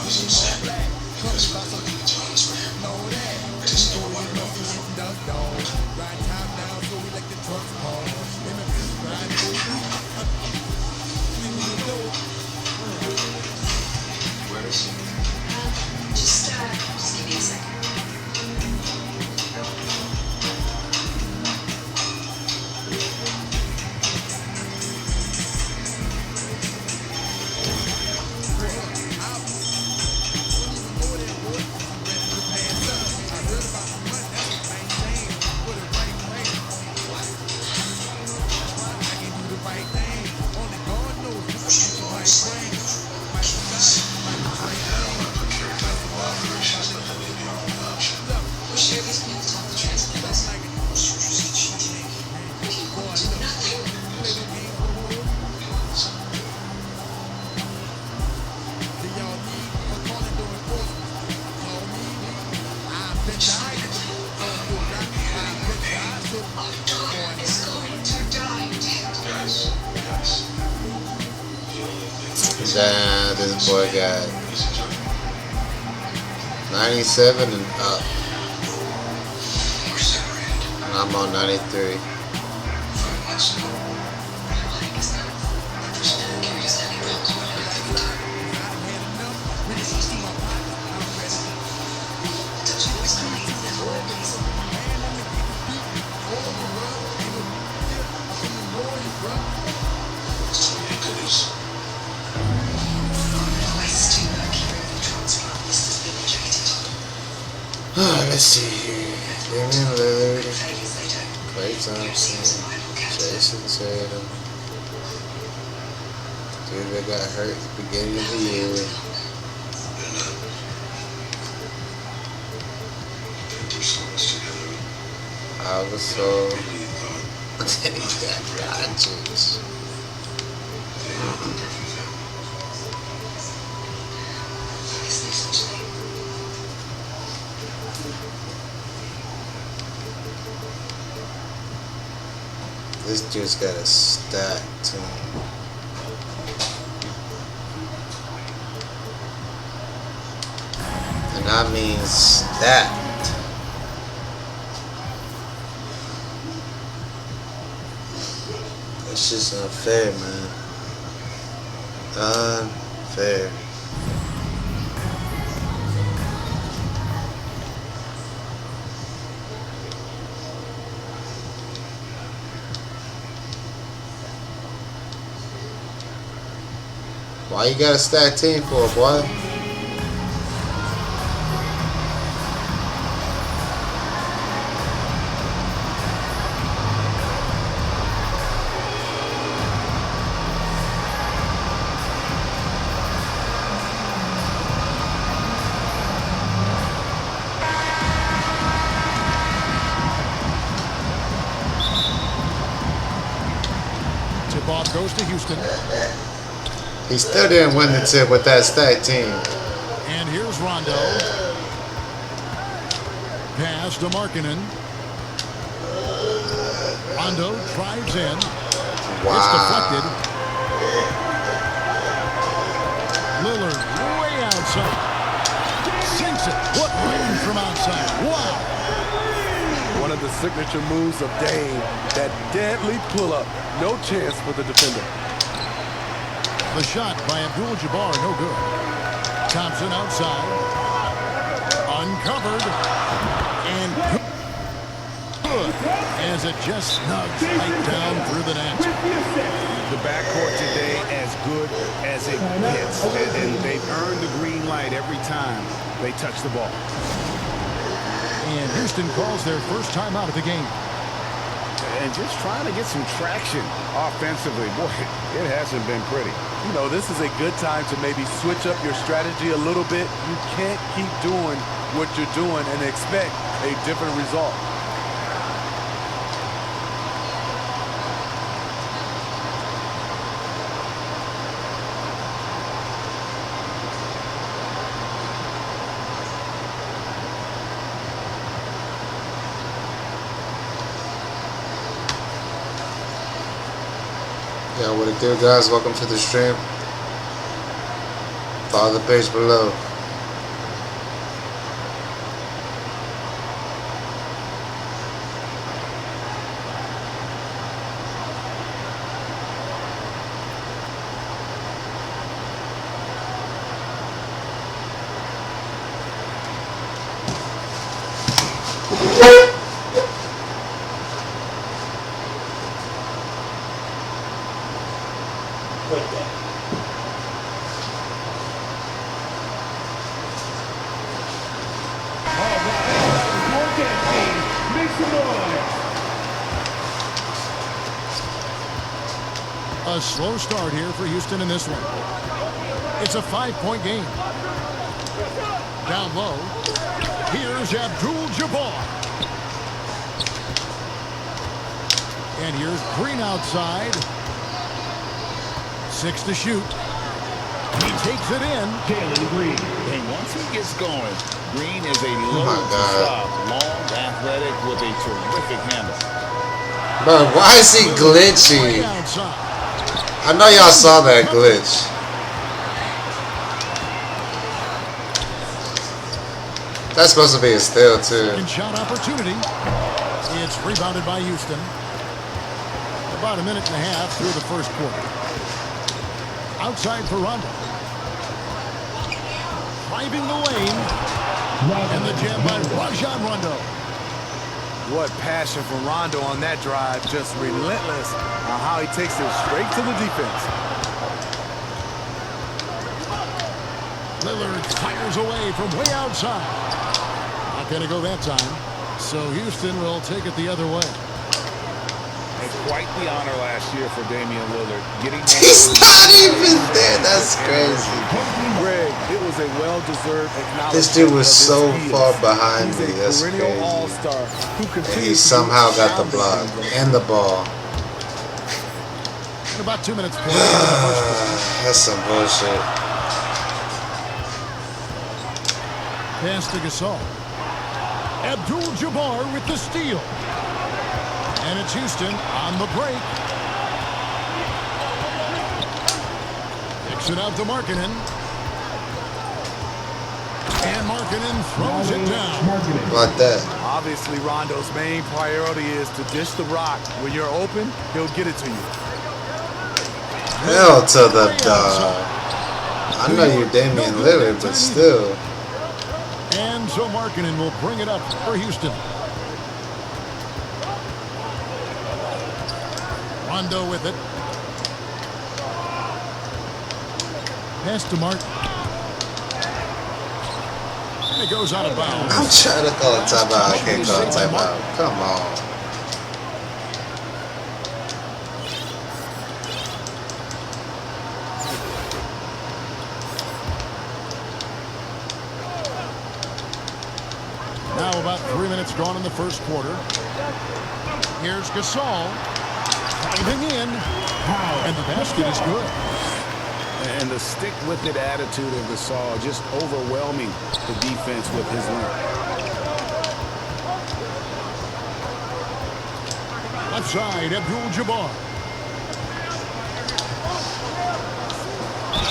Just give me a second. Damn, this boy got 97 and up. And I'm on 93. Let's see here. Damian Lillard, Klay Thompson, Jason Tatum. Dude that got hurt at the beginning of the year. Algasol. Then he's got Rodgers. This dude's got a stack team. And I mean stacked. That's just unfair, man. Unfair. Why you got a stack team for, boy? Tip-off goes to Houston. He still didn't win the tip with that stack team. And here's Rondo. Pass to Markkanen. Rondo drives in. Wow. It's deflected. Lillard way outside. Sinks it. What range from outside. Wow. One of the signature moves of Dame. That deadly pull-up. No chance for the defender. The shot by Abdul-Jabbar, no good. Thompson outside. Uncovered. And good. As it just snugs right down through the net. The backcourt today as good as it gets. And they've earned the green light every time they touch the ball. And Houston calls their first timeout of the game. And just trying to get some traction offensively. Boy, it hasn't been pretty. You know, this is a good time to maybe switch up your strategy a little bit. You can't keep doing what you're doing and expect a different result. Yo, what it do, guys? Welcome to the stream. Follow the page below. A slow start here for Houston in this one. It's a 5-point game. Down low. Here's Abdul-Jabbar. And here's Green outside. 6 to shoot. He takes it in. Jalen Green. And once he gets going, Green is a load to stop. Long, athletic, with a terrific handle. Bro, why is he glitchy? I know y'all saw that glitch. That's supposed to be a steal too. Second shot opportunity. It's rebounded by Houston. About a minute and a half through the first quarter. Outside for Rondo. Driving the lane. And the jam by Rajon Rondo. What passion from Rondo on that drive. Just relentless on how he takes it straight to the defense. Lillard fires away from way outside. Not going to go that time. So Houston will take it the other way. And quite the honor last year for Damian Lillard. He's not even there. That's crazy. Greg, it was a well-deserved acknowledgement. This dude was so far behind me. That's Perennial crazy. all-star who And continues he somehow got the block and the ball. In about 2 minutes play in the first quarter. That's some bullshit. Pass to Gasol. Abdul-Jabbar with the steal. And it's Houston on the break. Kicks it out to Markkanen. And Markkanen throws it down. Like that. Obviously, Rondo's main priority is to dish the rock. When you're open, he'll get it to you. Hell to the dog. I know you're Damian Lillard, but still. And so Markkanen will bring it up for Houston. Rondo with it. Pass to Mark. And it goes out of bounds. I'm trying to call a timeout. I can't call a timeout. Come on. Now about 3 minutes gone in the first quarter. Here's Gasol. Driving in. And the basket is good. And the stick-with-it attitude of Gasol, just overwhelming the defense with his length. Left side, Abdul-Jabbar.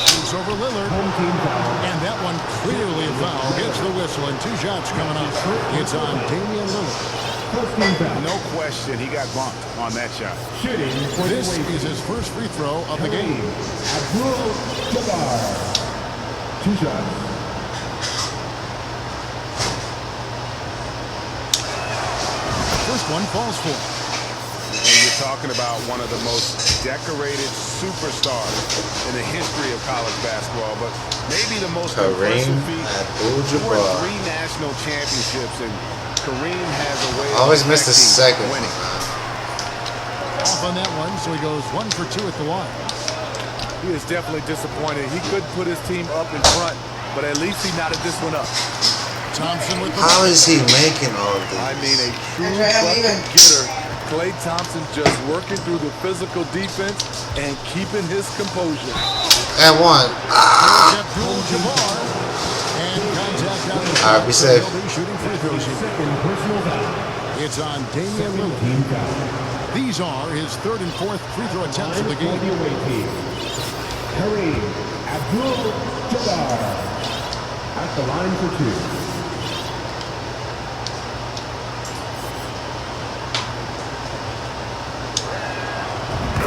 Shoots over Lillard. And that one clearly a foul. Gets the whistle and 2 shots coming up. It's on Damian Lillard. No question, he got bumped on that shot. This is his first free throw of the game. Abdul-Jabbar. 2 shots. First one falls for. And you're talking about one of the most decorated superstars in the history of college basketball, but maybe the most impressive feat. Abdul-Jabbar. 3 national championships, and Kareem has a way Always of missed the second one, winning. man. Off on that one, so he goes 1 for 2 at the line. He is definitely disappointed. He couldn't put his team up in front, but at least he knotted this one up. Thompson with the How is he making all of this? I mean, a true bucket getter. Klay Thompson just working through the physical defense and keeping his composure. And one. Abdul-Jabbar. And contact out the All right, be safe. shooting free throws. Second personal foul. It's on Damian Lillard. Team foul. These are his 3rd and 4th free throw attempts of the game. The away team. Kareem Abdul-Jabbar. At the line for 2.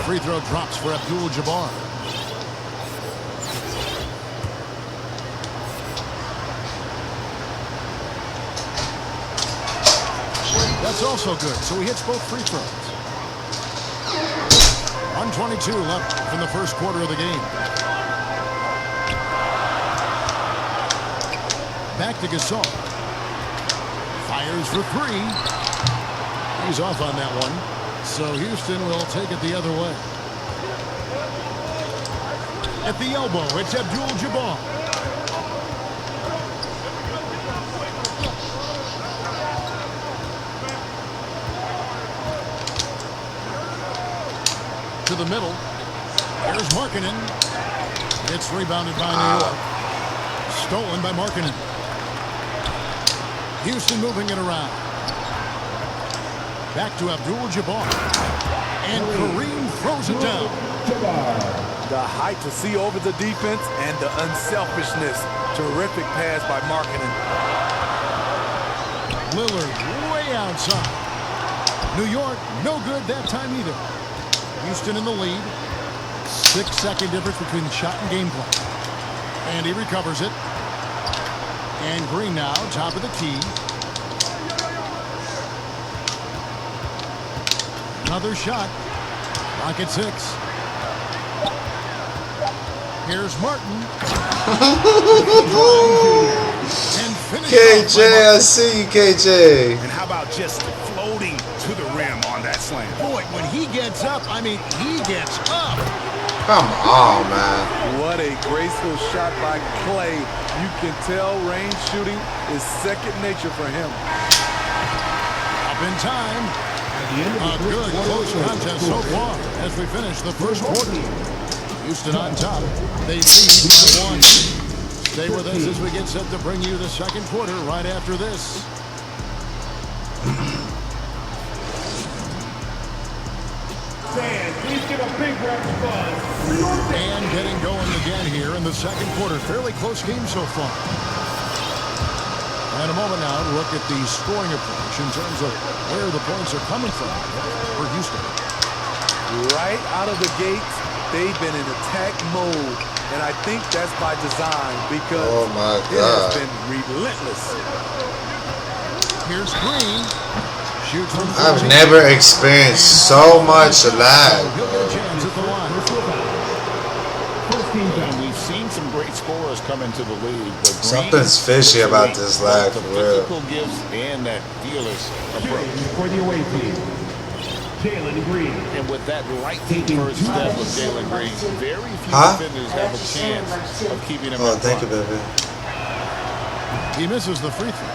Free throw drops for Abdul-Jabbar. That's also good, so he hits both free throws. 1:22 left in the first quarter of the game. Back to Gasol. Fires for three. He's off on that one. So Houston will take it the other way. At the elbow, it's Abdul-Jabbar. To the middle. Here's Markkanen. It's rebounded by New York. Stolen by Markkanen. Houston moving it around. Back to Abdul-Jabbar. And Kareem throws it down. The height to see over the defense and the unselfishness. Terrific pass by Markkanen. Lillard way outside. New York no good that time either. Houston in the lead. 6-second difference between shot and game plan. And he recovers it. And Green now, top of the key. Another shot. Rocket 6. Here's Martin. And KJ, I see you, KJ. And how about just floating to the rim on that slam? Boy, when he gets up, I mean, he gets up. Come on, man. What a graceful shot by Clay. You can tell range shooting is second nature for him. Up in time. A good close contest so far as we finish the first quarter. Houston on top. They lead by 1. Stay with us as we get set to bring you the second quarter right after this. Fans, please give a big round of applause for your And getting going again here in the second quarter. Fairly close game so far. And a moment now to look at the scoring approach in terms of where the points are coming from for Houston. Right out of the gates, they've been in attack mode. And I think that's by design because it has been relentless. Here's Green. Shoots from I've never experienced so much lag. He'll get a chance at the line. And we've seen some great scorers come into the league. But Something's fishy about this lag, for real. Physical gifts and that fearless approach. for the away team. Jalen Green. And with that lightning first step of Jalen Green, very few defenders have a chance of keeping him. Oh, thank you, baby. He misses the free throw.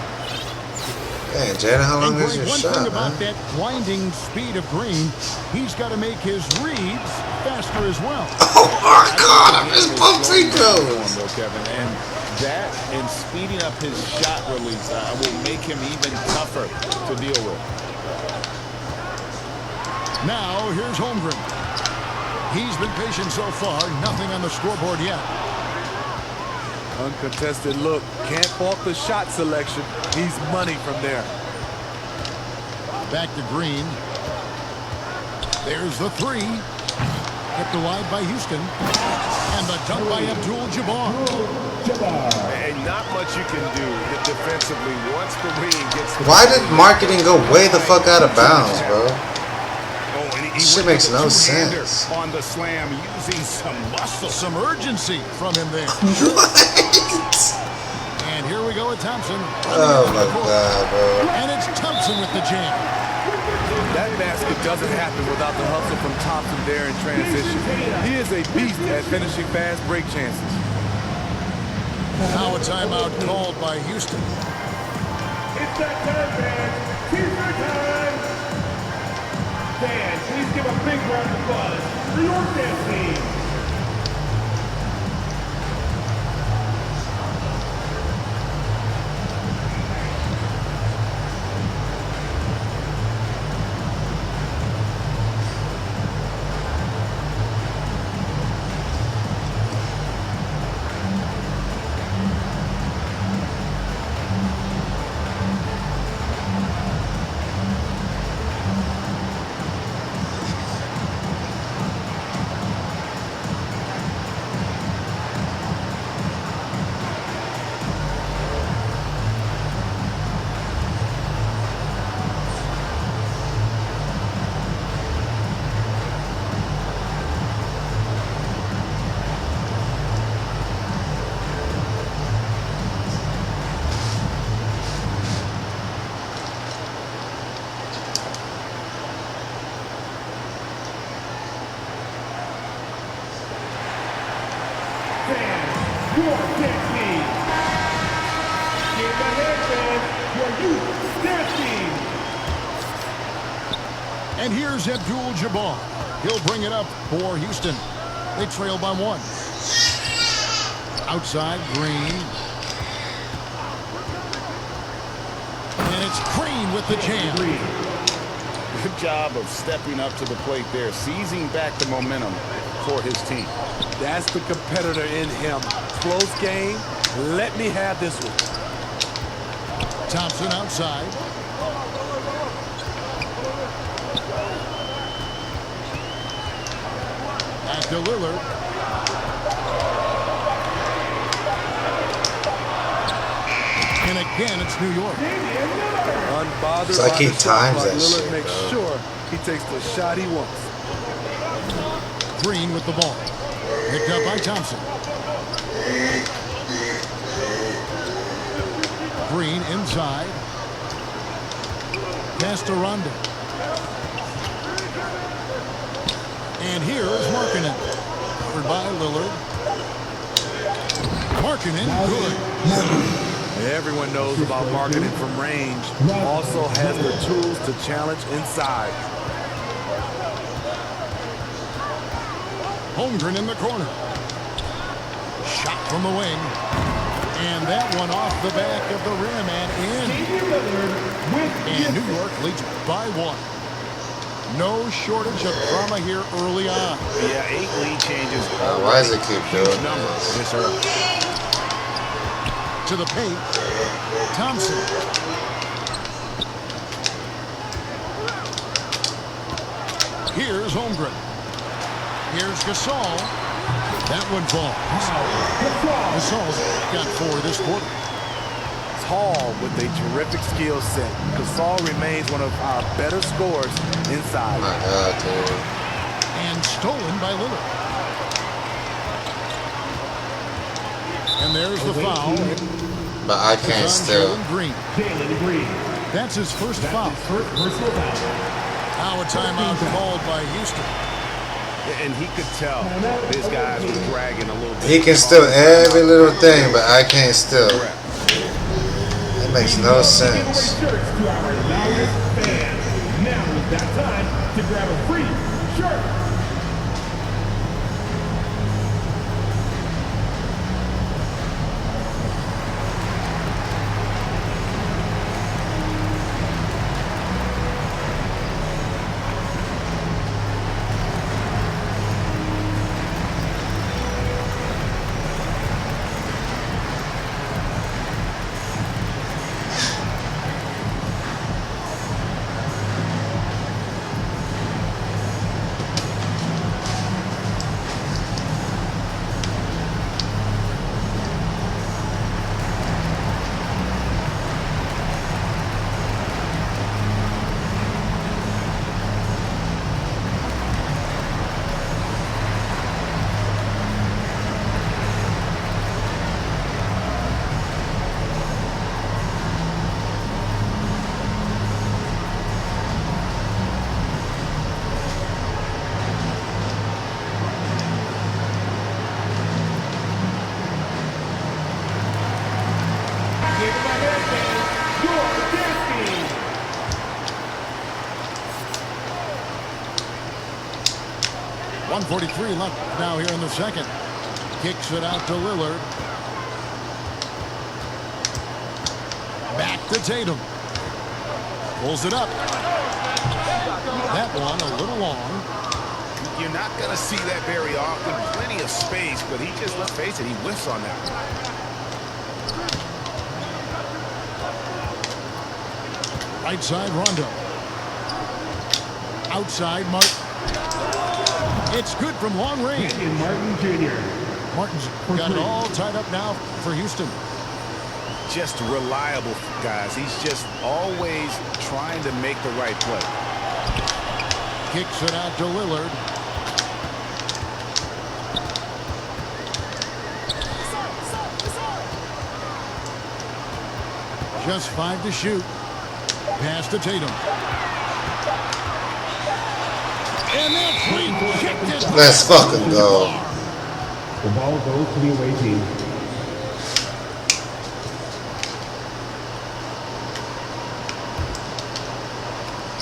Hey, Jaden, how long is your One shot, thing about man? that blinding speed of Green, he's got to make his reads faster as well. Oh my God, I missed both free throws. Kevin, and that and speeding up his shot release will make him even tougher to deal with. Now here's Holmgren. He's been patient so far. Nothing on the scoreboard yet. Uncontested look. Can't fault the shot selection. He's money from there. Back to Green. There's the three. Kept alive by Houston. And the dunk by Abdul-Jabbar. And not much you can do defensively once Green gets the... Why did Marketing go way the fuck out of bounds, bro? This shit makes no sense. On the slam using some muscle. Some urgency from him there. What? And here we go with Thompson. Oh my God, bro. And it's Thompson with the jam. That basket doesn't happen without the hustle from Thompson there in transition. He is a beast at finishing fast break chances. Now a timeout called by Houston. It's that time, fans. Here's your time. Fans, please give a big round of applause for your dance team. your destiny. Give a hand, fans, your youth destiny. And here's Abdul-Jabbar. He'll bring it up for Houston. They trail by 1. Outside, Green. And it's Green with the jam. Good job of stepping up to the plate there, seizing back the momentum for his team. That's the competitor in him. Close game. Let me have this one. Thompson outside. Back to Lillard. And again, it's New York. Unbothered It's like by he the shot times clock, that Lillard shit, makes bro. sure he takes the shot he wants. Green with the ball. Picked up by Thompson. Green inside. Pass to Rondo. And here's Markkanen. Covered by Lillard. Markkanen, good. Everyone knows about Markkanen from range. Also has the tools to challenge inside. Holmgren in the corner. Shot from the wing. And that one off the back of the rim and in. And New York leads by 1. No shortage of drama here early on. Yeah, 8 lead changes. Why does it keep doing Number this? this early. To the paint. Thompson. Here's Holmgren. Here's Gasol. That one falls. Gasol's got 4 this quarter. Tall with a terrific skill set. Gasol remains one of our better scorers inside. Oh my God, dude. And stolen by Lillard. And there's the foul. But I can't It's on still. Jalen Green. Jalen Green. That's his first foul. First personal foul. Now a timeout called by Houston. And he could tell his guys were dragging a little bit. He can still every little thing, but I can't still. That makes no sense. Shirts to our loudest fans. Now is that time to grab a free shirt. .43 left now here in the second. Kicks it out to Lillard. Back to Tatum. Pulls it up. That one a little long. You're not going to see that very often. Plenty of space, but he just, let's face it, he whiffs on that. Right side, Rondo. Outside, Martin. It's good from long range. And Martin Jr. Martin's got it all tied up now for Houston. Just reliable, guys. He's just always trying to make the right play. Kicks it out to Lillard. Just 5 to shoot. Pass to Tatum. And that's rejected. Let's fucking go. The ball goes to the away team.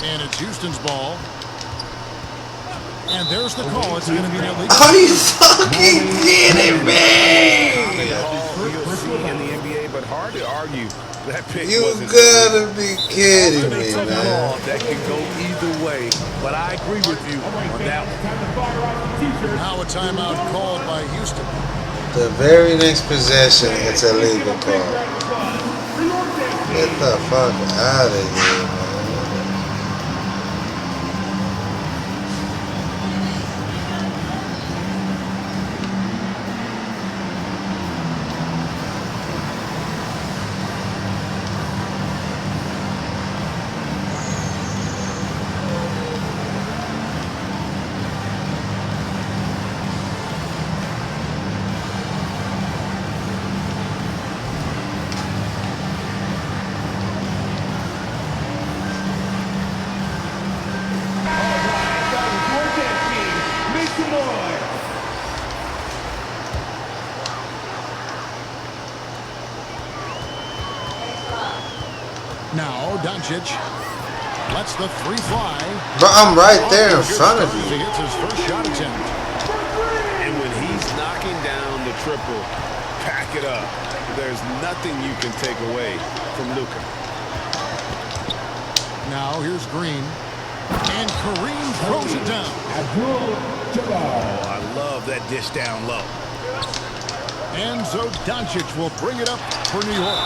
And it's Houston's ball. And there's the call. It's going to be an illegal. Are you fucking kidding me? You'll see in the NBA, but hard to argue that pick. You gotta be kidding me, It's a man. call that can go either way, but I agree with you on that one. Now a timeout called by Houston. The very next possession, it's a legal call. Get the fuck out of here, man. Now Doncic lets the three fly. But I'm right there in front of He you. gets his first shot attempt. And when he's knocking down the triple, pack it up. There's nothing you can take away from Luka. Now here's Green. And Kareem throws it down. Oh, I love that dish down low. And so Doncic will bring it up for New York.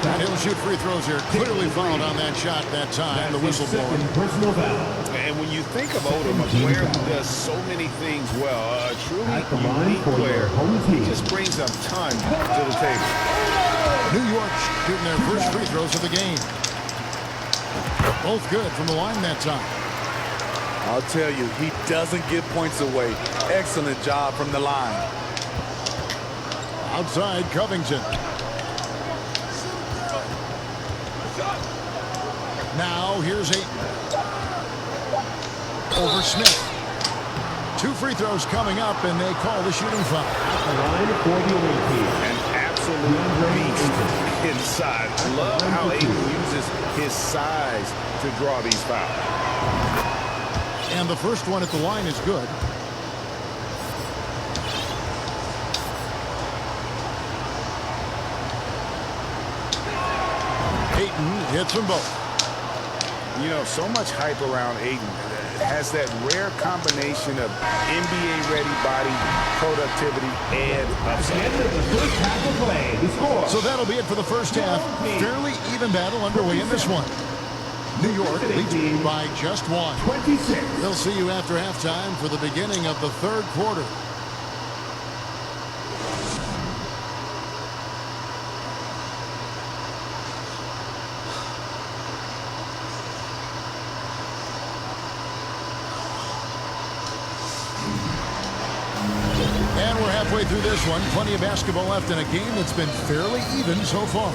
And he'll shoot free throws here. Clearly fouled on that shot that time. The whistle blower. And when you think of Odom, a player who does so many things well, a truly unique player, he just brings a ton to the table. New York shooting their first free throws of the game. Both good from the line that time. I'll tell you, he doesn't give points away. Excellent job from the line. Outside Covington. Now here's Ayton. Over Smith. Two free throws coming up, and they call the shooting foul. An absolute beast inside. I love how Ayton uses his size to draw these fouls. And the first one at the line is good. Ayton hits them both. You know, so much hype around Ayton. It has that rare combination of NBA-ready body, productivity, and upside. So that'll be it for the first half. Fairly even battle underway in this one. New York leads by just one. They'll see you after halftime for the beginning of the third quarter. And we're halfway through this one. Plenty of basketball left in a game that's been fairly even so far.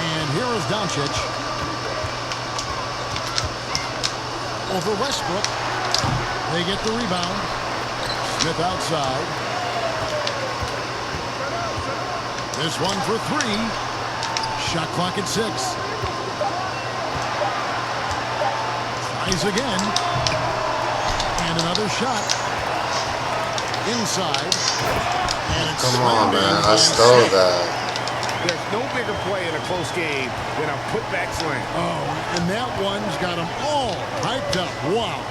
And here is Doncic. Over Westbrook. They get the rebound. Smith outside. This one for three. Shot clock at 6. Tries again. And another shot. Inside. And it's Come on, man. I stole that. There's no bigger play in a close game than a putback slam. Oh, and that one's got them all hyped up. Wow.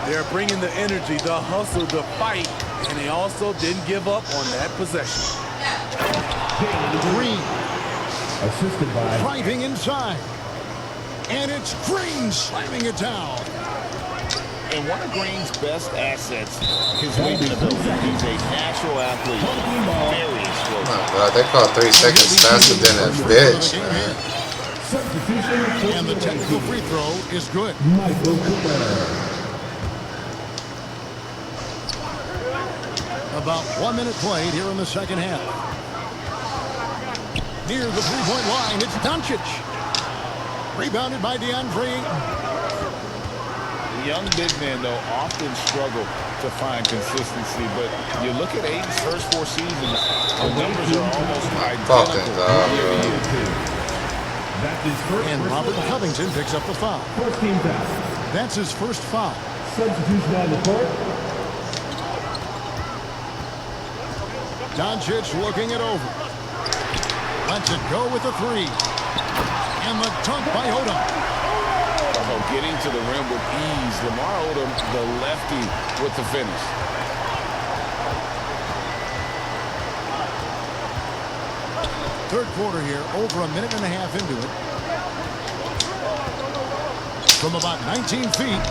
They're bringing the energy, the hustle, the fight, and they also didn't give up on that possession. Green. Assisted by. Driving inside. And it's Green slamming it down. And one of Green's best assets, his leaping ability. He's a natural athlete. Very explosive. Oh my God, they call 3 seconds faster than a bitch, man. And the technical free throw is good. About 1 minute played here in the second half. Near the three-point line, it's Doncic. Rebounded by DeAndre Ayton. Young big men, though, often struggle to find consistency, but you look at Aiden's first 4 seasons, the numbers are almost identical year to year. And Robert Covington picks up the foul. First team foul. That's his first foul. Substitution on the court. Doncic looking it over. Lets it go with the 3. And the dunk by Odom. Getting to the rim with ease. Lamar Odom, the lefty, with the finish. Third quarter here, over a minute and a half into it. From about 19 feet,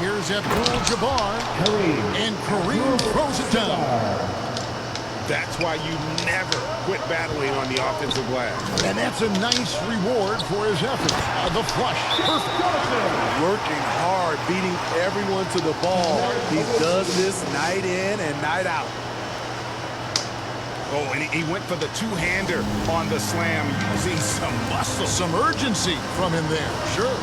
here's Abdul-Jabbar. And Kareem throws it down. That's why you never quit battling on the offensive glass. And that's a nice reward for his effort. The flush. Perfect. Working hard, beating everyone to the ball. He does this night in and night out. Oh, and he went for the two-hander on the slam, using some muscle. Some urgency from him there. Sure.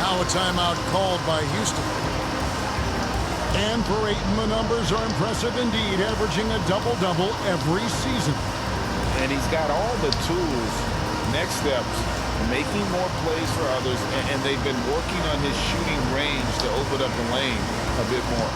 Now a timeout called by Houston. And for Ayton, the numbers are impressive indeed, averaging a double-double every season. And he's got all the tools. Next steps, making more plays for others, and they've been working on his shooting range to open up the lane a bit more.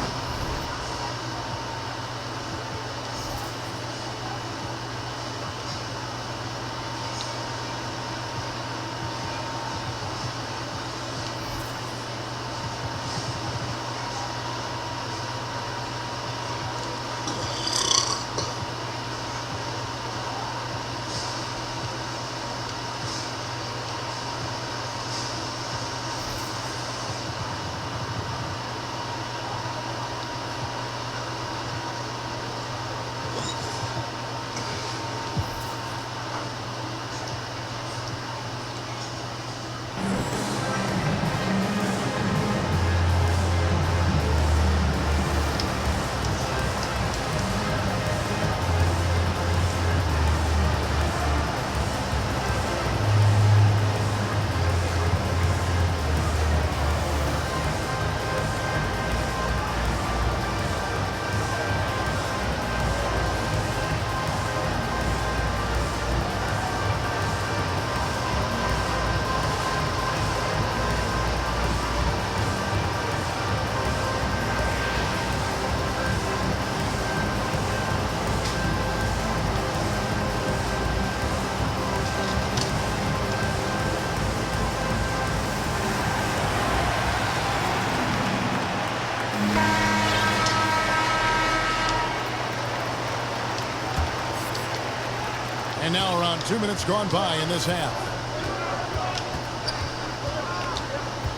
And now around 2 minutes gone by in this half.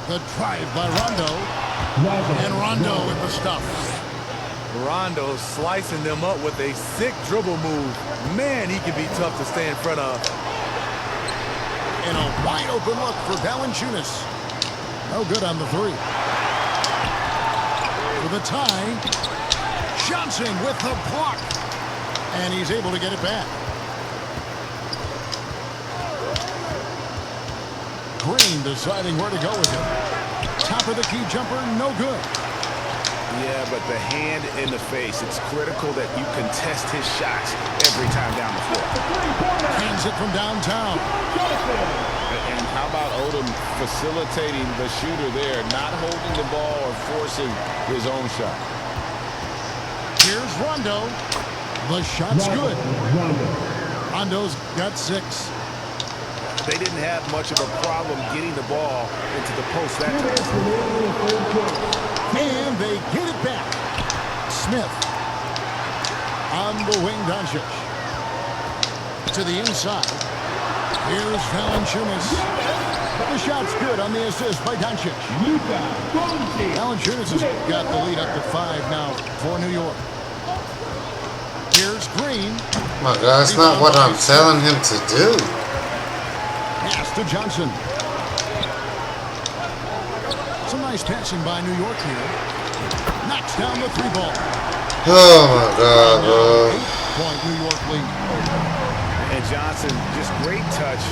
The drive by Rondo. And Rondo with the stuff. Rondo slicing them up with a sick dribble move. Man, he can be tough to stay in front of. And a wide open look for Valanciunas. No good on the 3. For the tie, Johnson with the block. And he's able to get it back. Green deciding where to go with him. Top of the key jumper, no good. Yeah, but the hand in the face, it's critical that you contest his shots every time down the floor. Hands it from downtown. And how about Odom facilitating the shooter there, not holding the ball or forcing his own shot. Here's Rondo. The shot's good. Rondo's got 6. They didn't have much of a problem getting the ball into the post that time. And they get it back. Smith on the wing, Doncic. To the inside. Here's Valanciunas. The shot's good on the assist by Doncic. Valanciunas has got the lead up to 5 now for New York. Here's Green. My God, that's not what I'm telling him to do. Pass to Johnson. Some nice passing by New York here. Knocks down the 3 ball. Oh my God, bro. 8-point New York lead. And Johnson, just great touch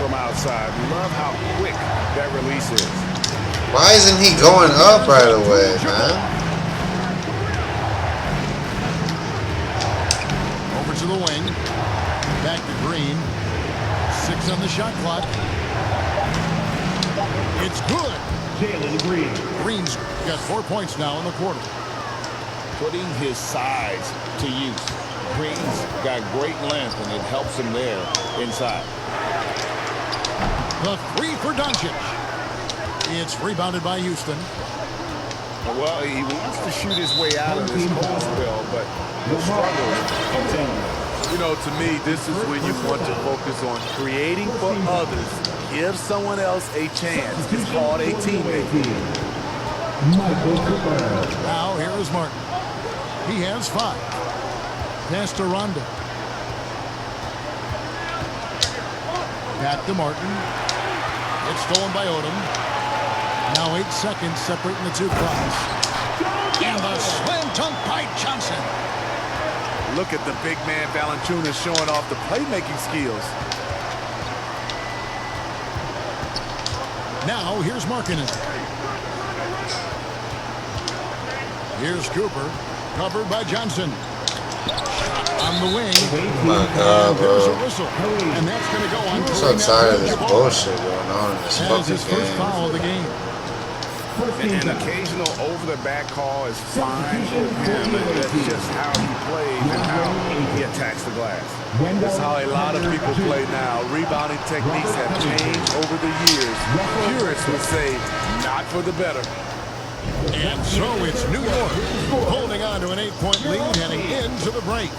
from outside. Love how quick that release is. Why isn't he going up right away, man? Over to the wing. Back to Green. 6 on the shot clock. It's good. Jalen Green. Green's got 4 points now in the quarter. Putting his size to use. Green's got great length, and it helps him there inside. The 3 for Doncic. It's rebounded by Houston. Well, he wants to shoot his way out of this cold spell, but the struggle continues. You know, to me, this is when you want to focus on creating for others. Give someone else a chance. It's called a teammate. Now, here is Martin. He has 5. Pass to Rondo. Back to Martin. It's stolen by Odom. Now 8 seconds separating the 2 clocks. And the slam dunk by Johnson. Look at the big man Valanciunas showing off the playmaking skills. Now here's Markkanen. Here's Cooper. Covered by Johnson. On the wing. Oh my God, bro. There's a whistle. And that's going to go on. I'm so tired of this bullshit going on in this fucking his first game. foul of the game. An occasional over-the-back call is fine with him, and that's just how he plays and how he attacks the glass. That's how a lot of people play now. Rebounding techniques have changed over the years. Purists would say, not for the better. And so it's New York holding on to an 8-point lead heading into the break.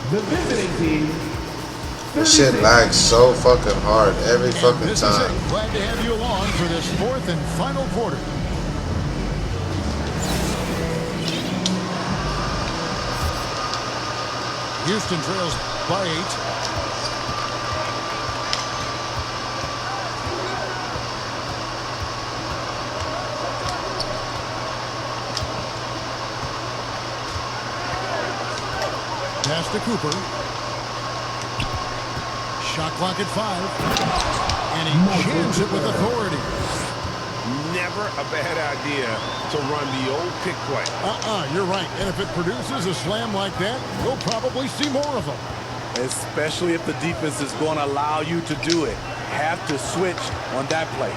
The visiting team. This shit lags so fucking hard every fucking This time. is it. Glad to have you along for this 4th and final quarter. Houston trails by 8. Pass to Cooper. Shot clock at 5. And he jams it with authority. Never a bad idea to run the old pick play. You're right. And if it produces a slam like that, we'll probably see more of them. Especially if the defense is going to allow you to do it. Have to switch on that play.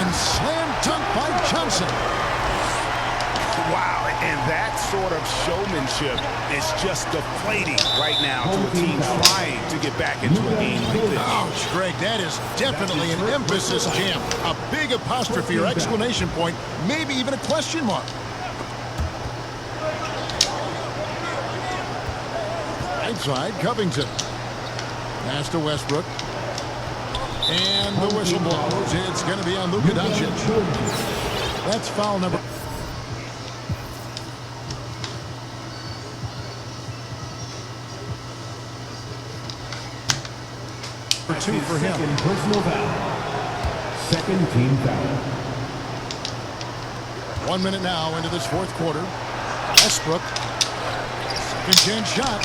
And slam dunk by Johnson. Wow, and that sort of showmanship is just deflating right now to a team trying to get back into a game like this. Ouch, Greg, that is definitely an emphasis jam. A big apostrophe or exclamation point, maybe even a question mark. Right side, Covington. Pass to Westbrook. And the whistle blows. It's going to be on Luka Doncic. That's foul number. 2 for him. Second personal foul. Second team foul. 1 minute now into this 4th quarter. Westbrook. Second chance shot.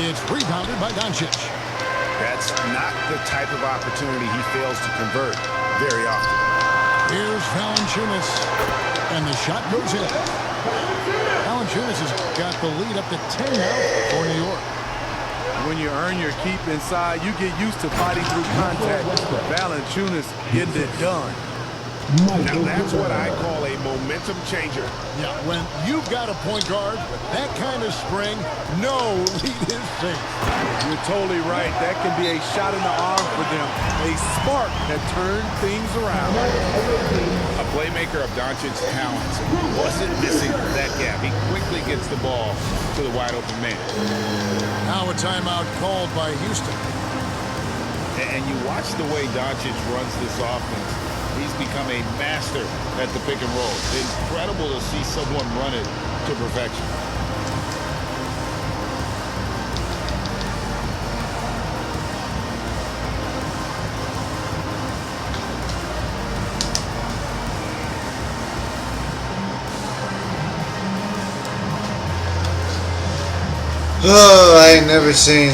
It's rebounded by Doncic. That's not the type of opportunity he fails to convert very often. Here's Valanciunas. And the shot goes in. Valanciunas has got the lead up to 10 now for New York. When you earn your keep inside, you get used to fighting through contact. Valanciunas getting it done. Now that's what I call a momentum changer. Yeah, when you've got a point guard with that kind of spring, no lead is safe. You're totally right. That can be a shot in the arm for them. A spark that turned things around. A playmaker of Doncic's talents wasn't missing that gap. He quickly gets the ball to the wide open man. Now a timeout called by Houston. And you watch the way Doncic runs this offense. He's become a master at the pick and roll. Incredible to see someone run it to perfection. Oh, I ain't never seen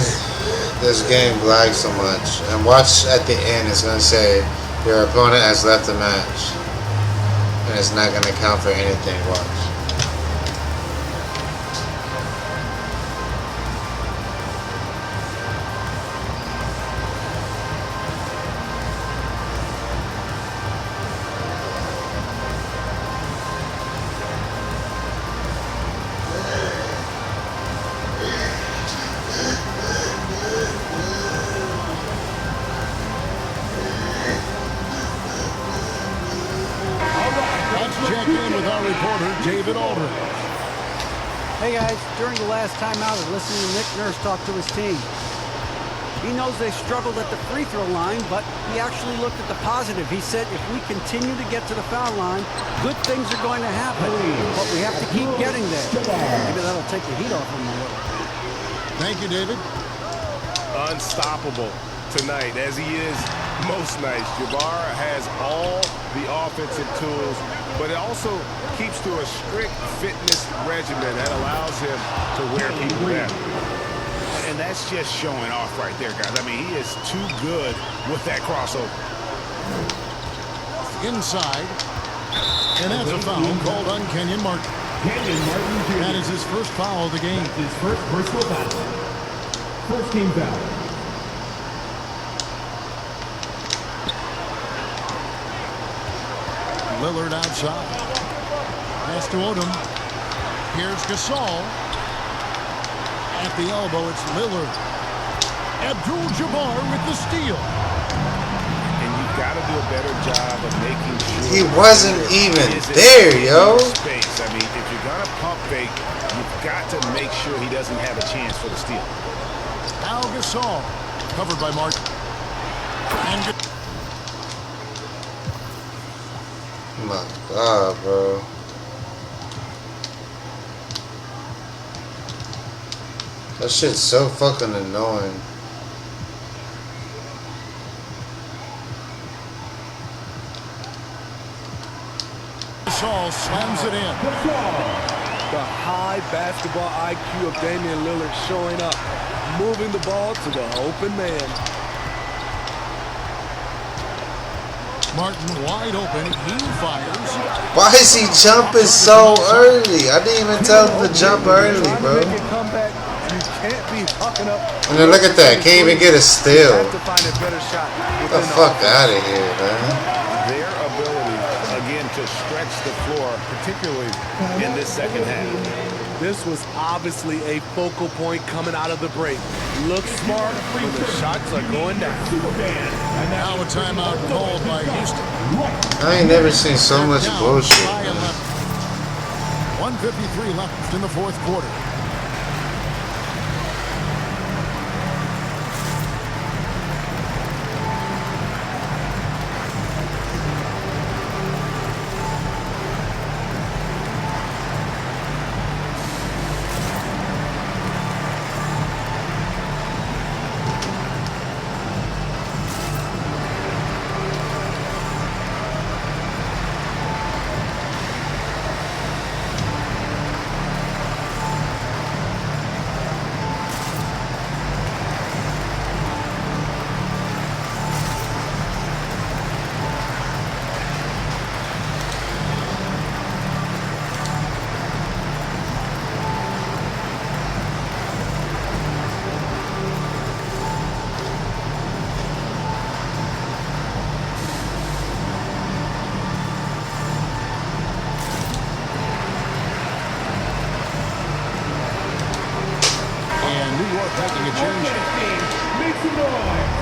this game lag so much. And watch at the end, it's gonna say Your opponent has left the match. And it's not going to count for anything. Watch. Hey guys, during the last timeout, I listened to Nick Nurse talk to his team. He knows they struggled at the free throw line, but he actually looked at the positive. He said if we continue to get to the foul line, good things are going to happen, but we have to keep getting there. Maybe that'll take the heat off him a little. Thank you, David. Unstoppable tonight, as he is most nights. Jabbar has all the offensive tools, but it also keeps to a strict fitness regimen that allows him to wear people down. And that's just showing off right there, guys. I mean, he is too good with that crossover. Inside. And that's a foul called on Kenyon Martin. That is his first foul of the game. His first personal foul. First team foul. Lillard outside. Pass to Odom. Here's Gasol. At the elbow, it's Lillard. Abdul-Jabbar with the steal. And you've got to do a better job of making sure he wasn't even there, yo. Space. I mean, if you're gonna pump fake, you've got to make sure he doesn't have a chance for the steal. Al Gasol, covered by Martin. And Oh my God, bro. That shit's so fucking annoying. Gasol slams it in. The high basketball IQ of Damian Lillard showing up, moving the ball to the open man. Martin wide open. He fires. Why is he jumping so early? I didn't even tell him to jump early, bro. You can't be hucking up. And then look at that. Can't even get a steal. Have to find a better shot. Get the fuck out of here, man. Their ability, again, to stretch the floor, particularly in this second half. This was obviously a focal point coming out of the break. Looks smart, but the shots are going down. Now a timeout called by Houston. I ain't never seen so much bullshit. 1:53 left in the fourth quarter. Making a change. Make some noise.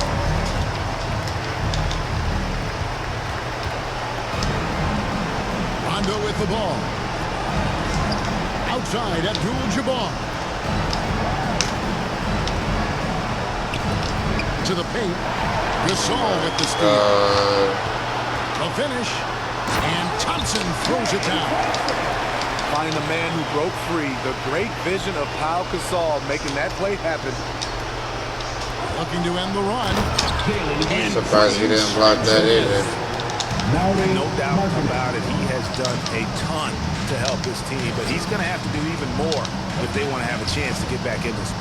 Rondo with the ball. Outside, Abdul-Jabbar. To the paint. Gasol with the steal. The finish. And Thompson throws it down. Finding the man who broke free. The great vision of Pau Gasol making that play happen. Looking to end the run. Surprised he didn't block that either. No doubt about it. He has done a ton to help this team, but he's going to have to do even more if they want to have a chance to get back in this.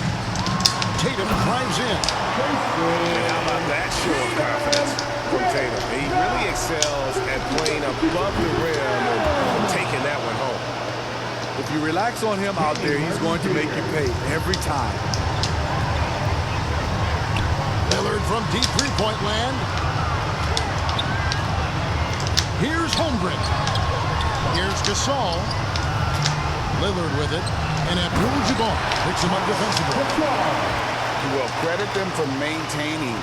Tatum drives in. And how about that show of confidence from Tatum. He really excels at playing above the rim and taking that one home. If you relax on him out there, he's going to make you pay every time. Lillard from deep three-point land. Here's Holmgren. Here's Gasol. Lillard with it. And Abdul-Jabbar picks him up defensively. Well, credit them for maintaining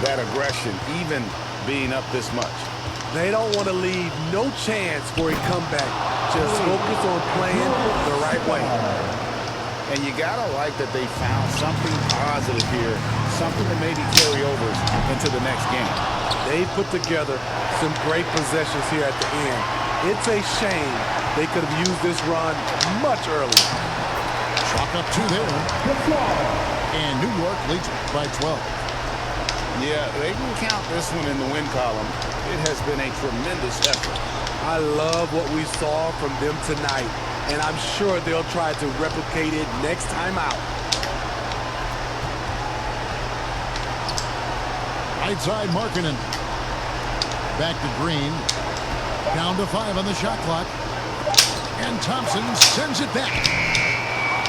that aggression, even being up this much. They don't want to leave no chance for a comeback. Just focus on playing the right way. And you gotta like that they found something positive here, something to maybe carry over into the next game. They put together some great possessions here at the end. It's a shame they could have used this run much earlier. Chalk up 2 there. And New York leads by 12. Yeah, they can count this one in the win column. It has been a tremendous effort. I love what we saw from them tonight, and I'm sure they'll try to replicate it next time out. Right side, Markkanen. Back to Green. Down to 5 on the shot clock. And Thompson sends it back.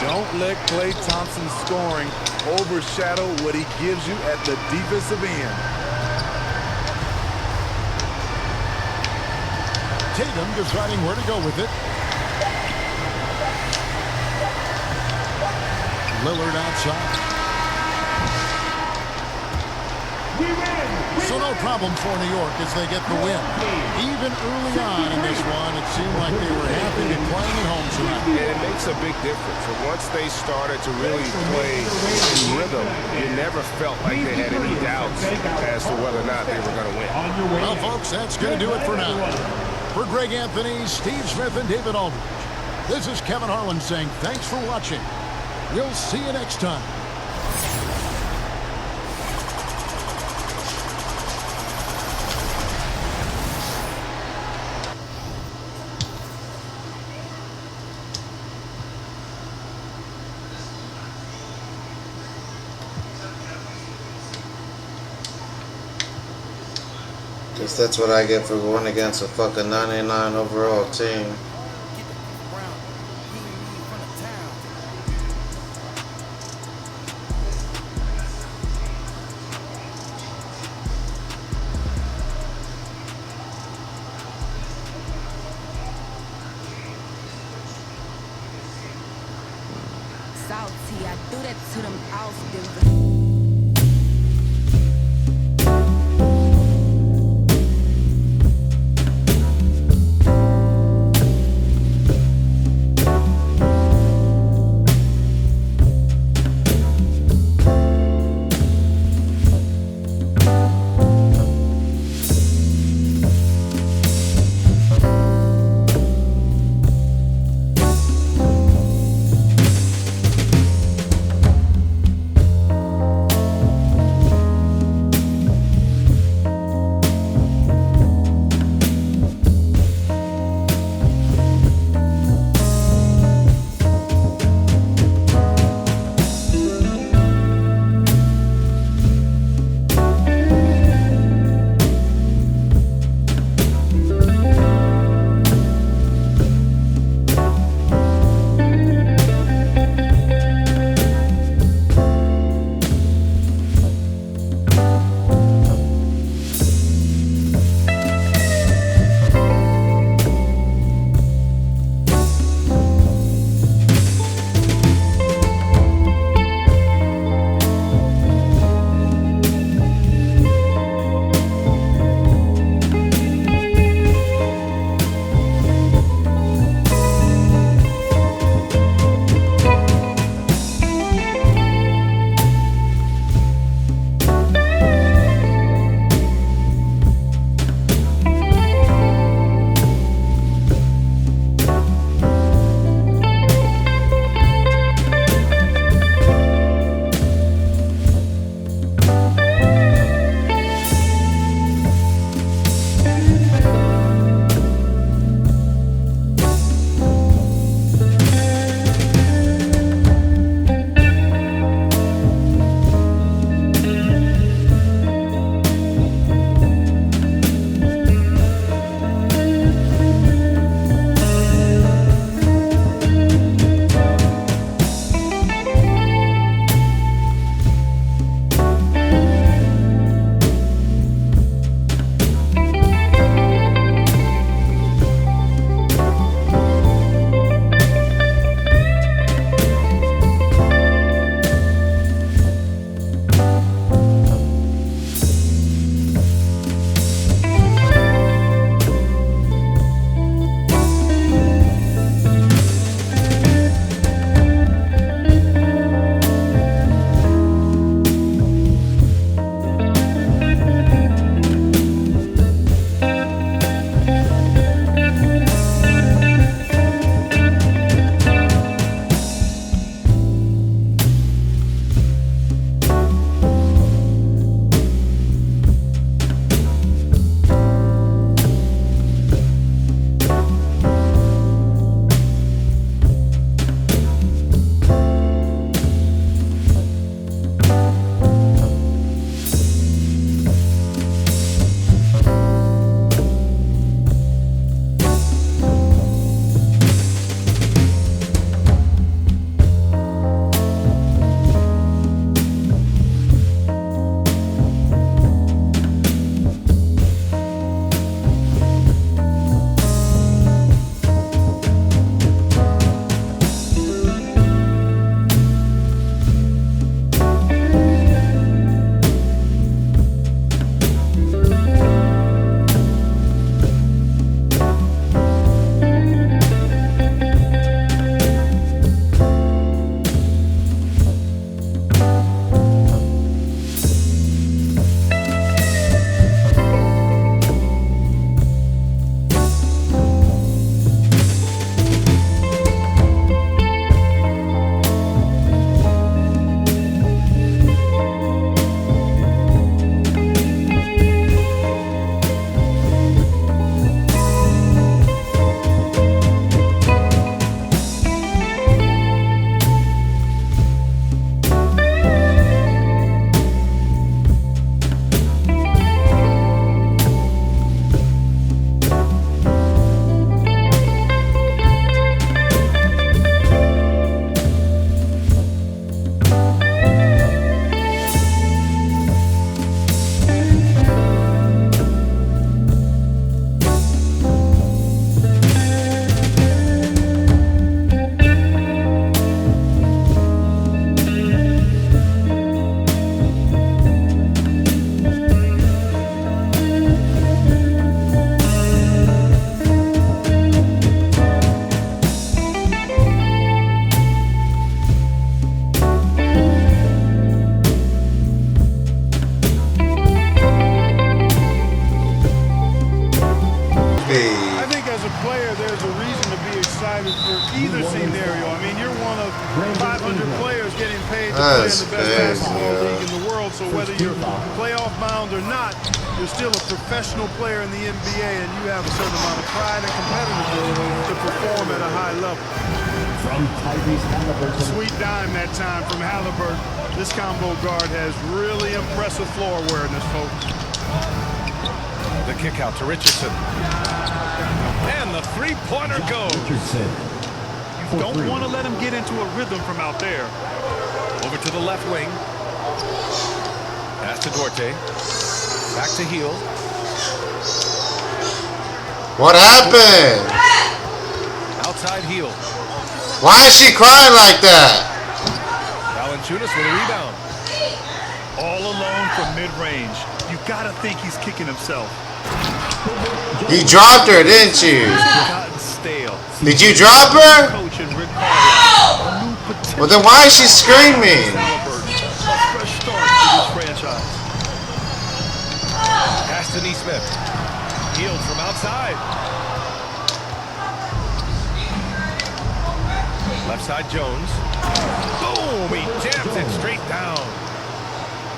Don't let Klay Thompson's scoring overshadow what he gives you at the defensive end. Tatum deciding where to go with it. Lillard outside. So no problem for New York as they get the win. Even early on in this one, it seemed like they were happy to be playing at home tonight. And it makes a big difference. And once they started to really play in rhythm, you never felt like they had any doubts as to whether or not they were going to win. Well, folks, that's going to do it for now. For Greg Anthony, Steve Smith, and David Aldridge, this is Kevin Harlan saying thanks for watching. We'll see you next time. Guess that's what I get for going against a fucking 99 overall team. Salty, I do that to them often. That's playing the best crazy, basketball yo. league in the world, so whether you're playoff bound or not, you're still a professional player in the NBA, and you have a certain amount of pride and competitiveness to perform at a high level. Sweet dime that time from Halliburton. This combo guard has really impressive floor awareness, folks. The kick out to Richardson. And the three-pointer goes. You don't want to let him get into a rhythm from out there. Over to the left wing. Pass to Duarte. Back to Heel. What happened? Outside Heel. Why is she crying like that? Valanciunas with a rebound. All alone from mid-range. You got to think he's kicking himself. You dropped her, didn't you? Gotten stale. Did you drop her? Coach and Rick Carlisle. Well, then why is she screaming? Fresh start for this franchise. Pass to Neesmith. Healed from outside. Left side Jones. Boom! He jams it straight down.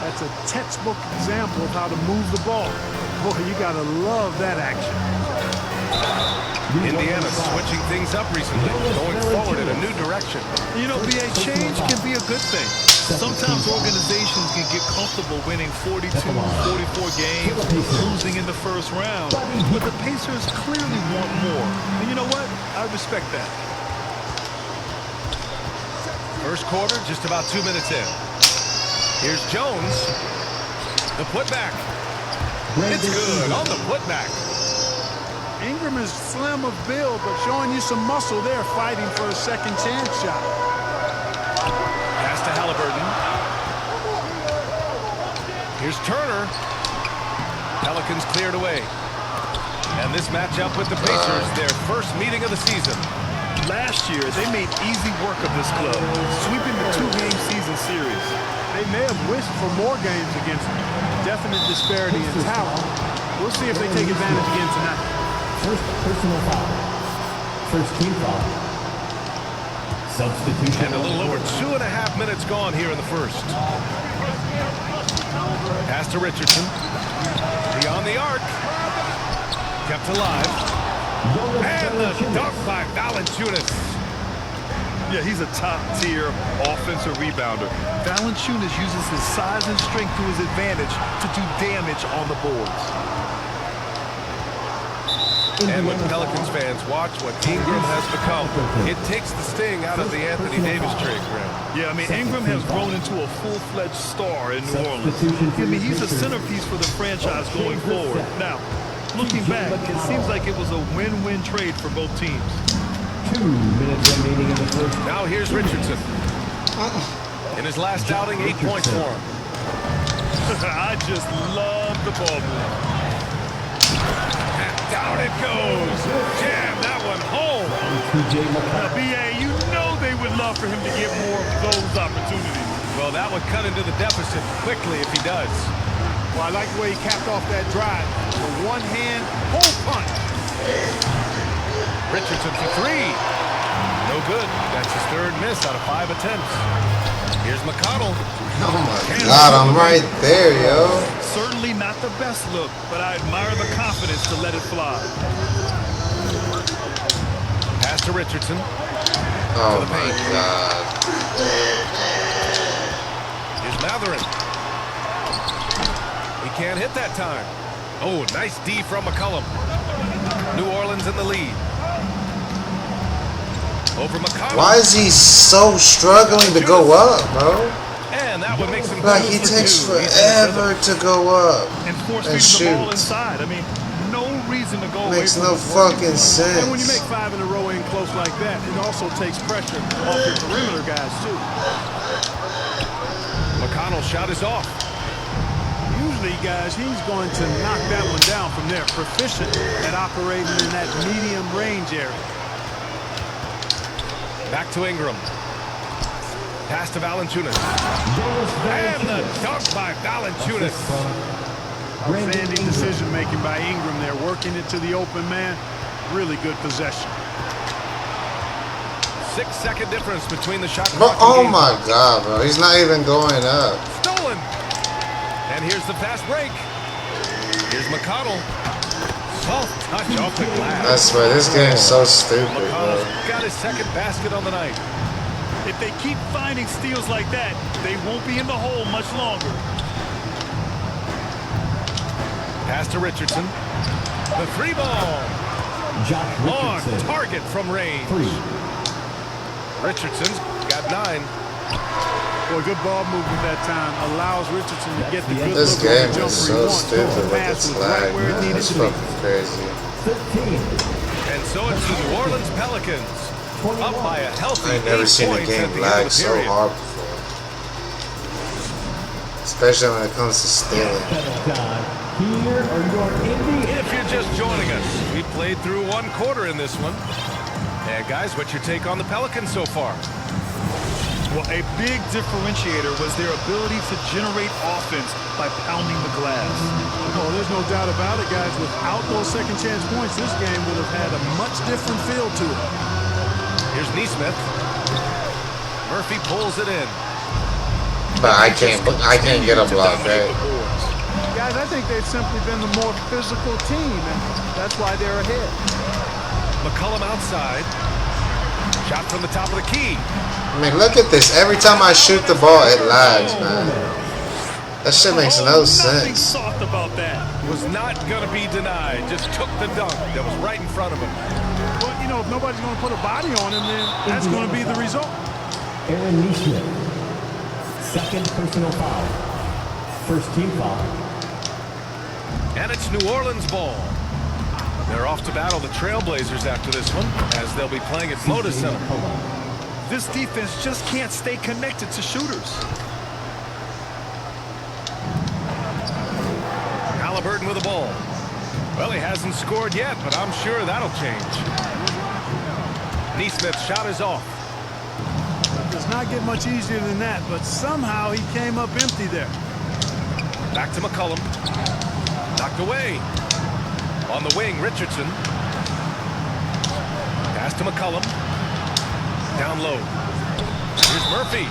That's a textbook example of how to move the ball. Boy, you gotta love that action. Indiana switching things up recently, going forward in a new direction. You know, BA, change can be a good thing. Sometimes organizations can get comfortable winning 42, 44 games, losing in the first round. But the Pacers clearly want more. And you know what? I respect that. First quarter, just about 2 minutes in. Here's Jones. The putback. It's good on the putback. Ingram is slim of build, but showing you some muscle there, fighting for a second chance shot. Pass to Halliburton. Here's Turner. Pelicans cleared away. And this matchup with the Pacers, their first meeting of the season. Last year, they made easy work of this club, sweeping the two-game season series. They may have wished for more games against them. Definite disparity in talent. We'll see if they take advantage again tonight. First personal foul. First team foul. Substitution. And a little over 2.5 minutes gone here in the first. Pass to Richardson. Beyond the arc. Kept alive. And the dunk by Valanciunas. Yeah, he's a top-tier offensive rebounder. Valanciunas uses his size and strength to his advantage to do damage on the boards. And when Pelicans fans watch what Ingram has become, it takes the sting out of the Anthony Davis trade, Graham. Yeah, I mean, Ingram has grown into a full-fledged star in New Orleans. I mean, he's a centerpiece for the franchise going forward. Now, looking back, it seems like it was a win-win trade for both teams. 2 minutes remaining in the first. Now here's Richardson. In his last outing, 8 points for him. I just love the ball move. And down it goes. Jam that one home. Now, BA, you know they would love for him to get more of those opportunities. Well, that would cut into the deficit quickly if he does. Well, I like the way he capped off that drive. The one-hand hole punch. Richardson for three. No good. That's his third miss out of 5 attempts. Here's McConnell. Oh my God, I'm right there, yo. Certainly not the best look, but I admire the confidence to let it fly. Pass to Richardson. Oh my God. Here's Matherin. He can't hit that time. Oh, nice D from McCollum. New Orleans in the lead. Over McConnell. Why is he so struggling to go up, bro? And that one makes him like he takes forever to go up and force and feeding the ball shoot. inside. I mean, no reason to go Makes away from no the work. fucking sense. And when you make 5 in a row in close like that, it also takes pressure off your perimeter guys too. McConnell's shot is off. Usually, guys, he's going to knock that one down from there. Proficient at operating in that medium range area. Back to Ingram. Pass to Valanciunas. And the dunk by Valanciunas. Outstanding decision-making by Ingram there, working it to the open man. Really good possession. 6-second difference between the shot Bro, clock. oh my God, bro. He's not even going up. Stolen. And here's the fast break. Here's McConnell. Soft touch off the glass. I swear, this game's so stupid, bro. McConnell's got his second basket on the night. If they keep finding steals like that, they won't be in the hole much longer. Pass to Richardson. The three ball. On target from range. Richardson's got 9. Boy, good ball movement that time. Allows Richardson to get the good This look on game the is jumper so he wants. stupid with its lag, man. It's fucking crazy. And so it's the New Orleans Pelicans. Up by a healthy I ain't never 8 seen a points game at the end lag of the so period. hard before. Especially when it comes to stealing. If you're just joining us, we played through 1 quarter in this one. And guys, what's your take on the Pelicans so far? Well, a big differentiator was their ability to generate offense by pounding the glass. Oh, there's no doubt about it, guys. Without those second chance points, this game would have had a much different feel to it. Here's Neesmith. Murphy pulls it in. But I can't get a block, right? Guys, I think they've simply been the more physical team, and that's why they're ahead. McCollum outside. Shot from the top of the key. I mean, look at this. Every time I shoot the ball, it lags, man. That shit makes no sense. Soft about that. Was not going to be denied. Just took the dunk that was right in front of him. Well, you know, if nobody's going to put a body on him, then that's going to be the result. Aaron Neesmith. Second personal foul. First team foul. And it's New Orleans ball. They're off to battle the Trailblazers after this one, as they'll be playing at Moda Center. This defense just can't stay connected to shooters. Halliburton with the ball. Well, he hasn't scored yet, but I'm sure that'll change. Neesmith's shot is off. Does not get much easier than that, but somehow he came up empty there. Back to McCollum. Knocked away. On the wing, Richardson. Pass to McCollum. Down low. Here's Murphy.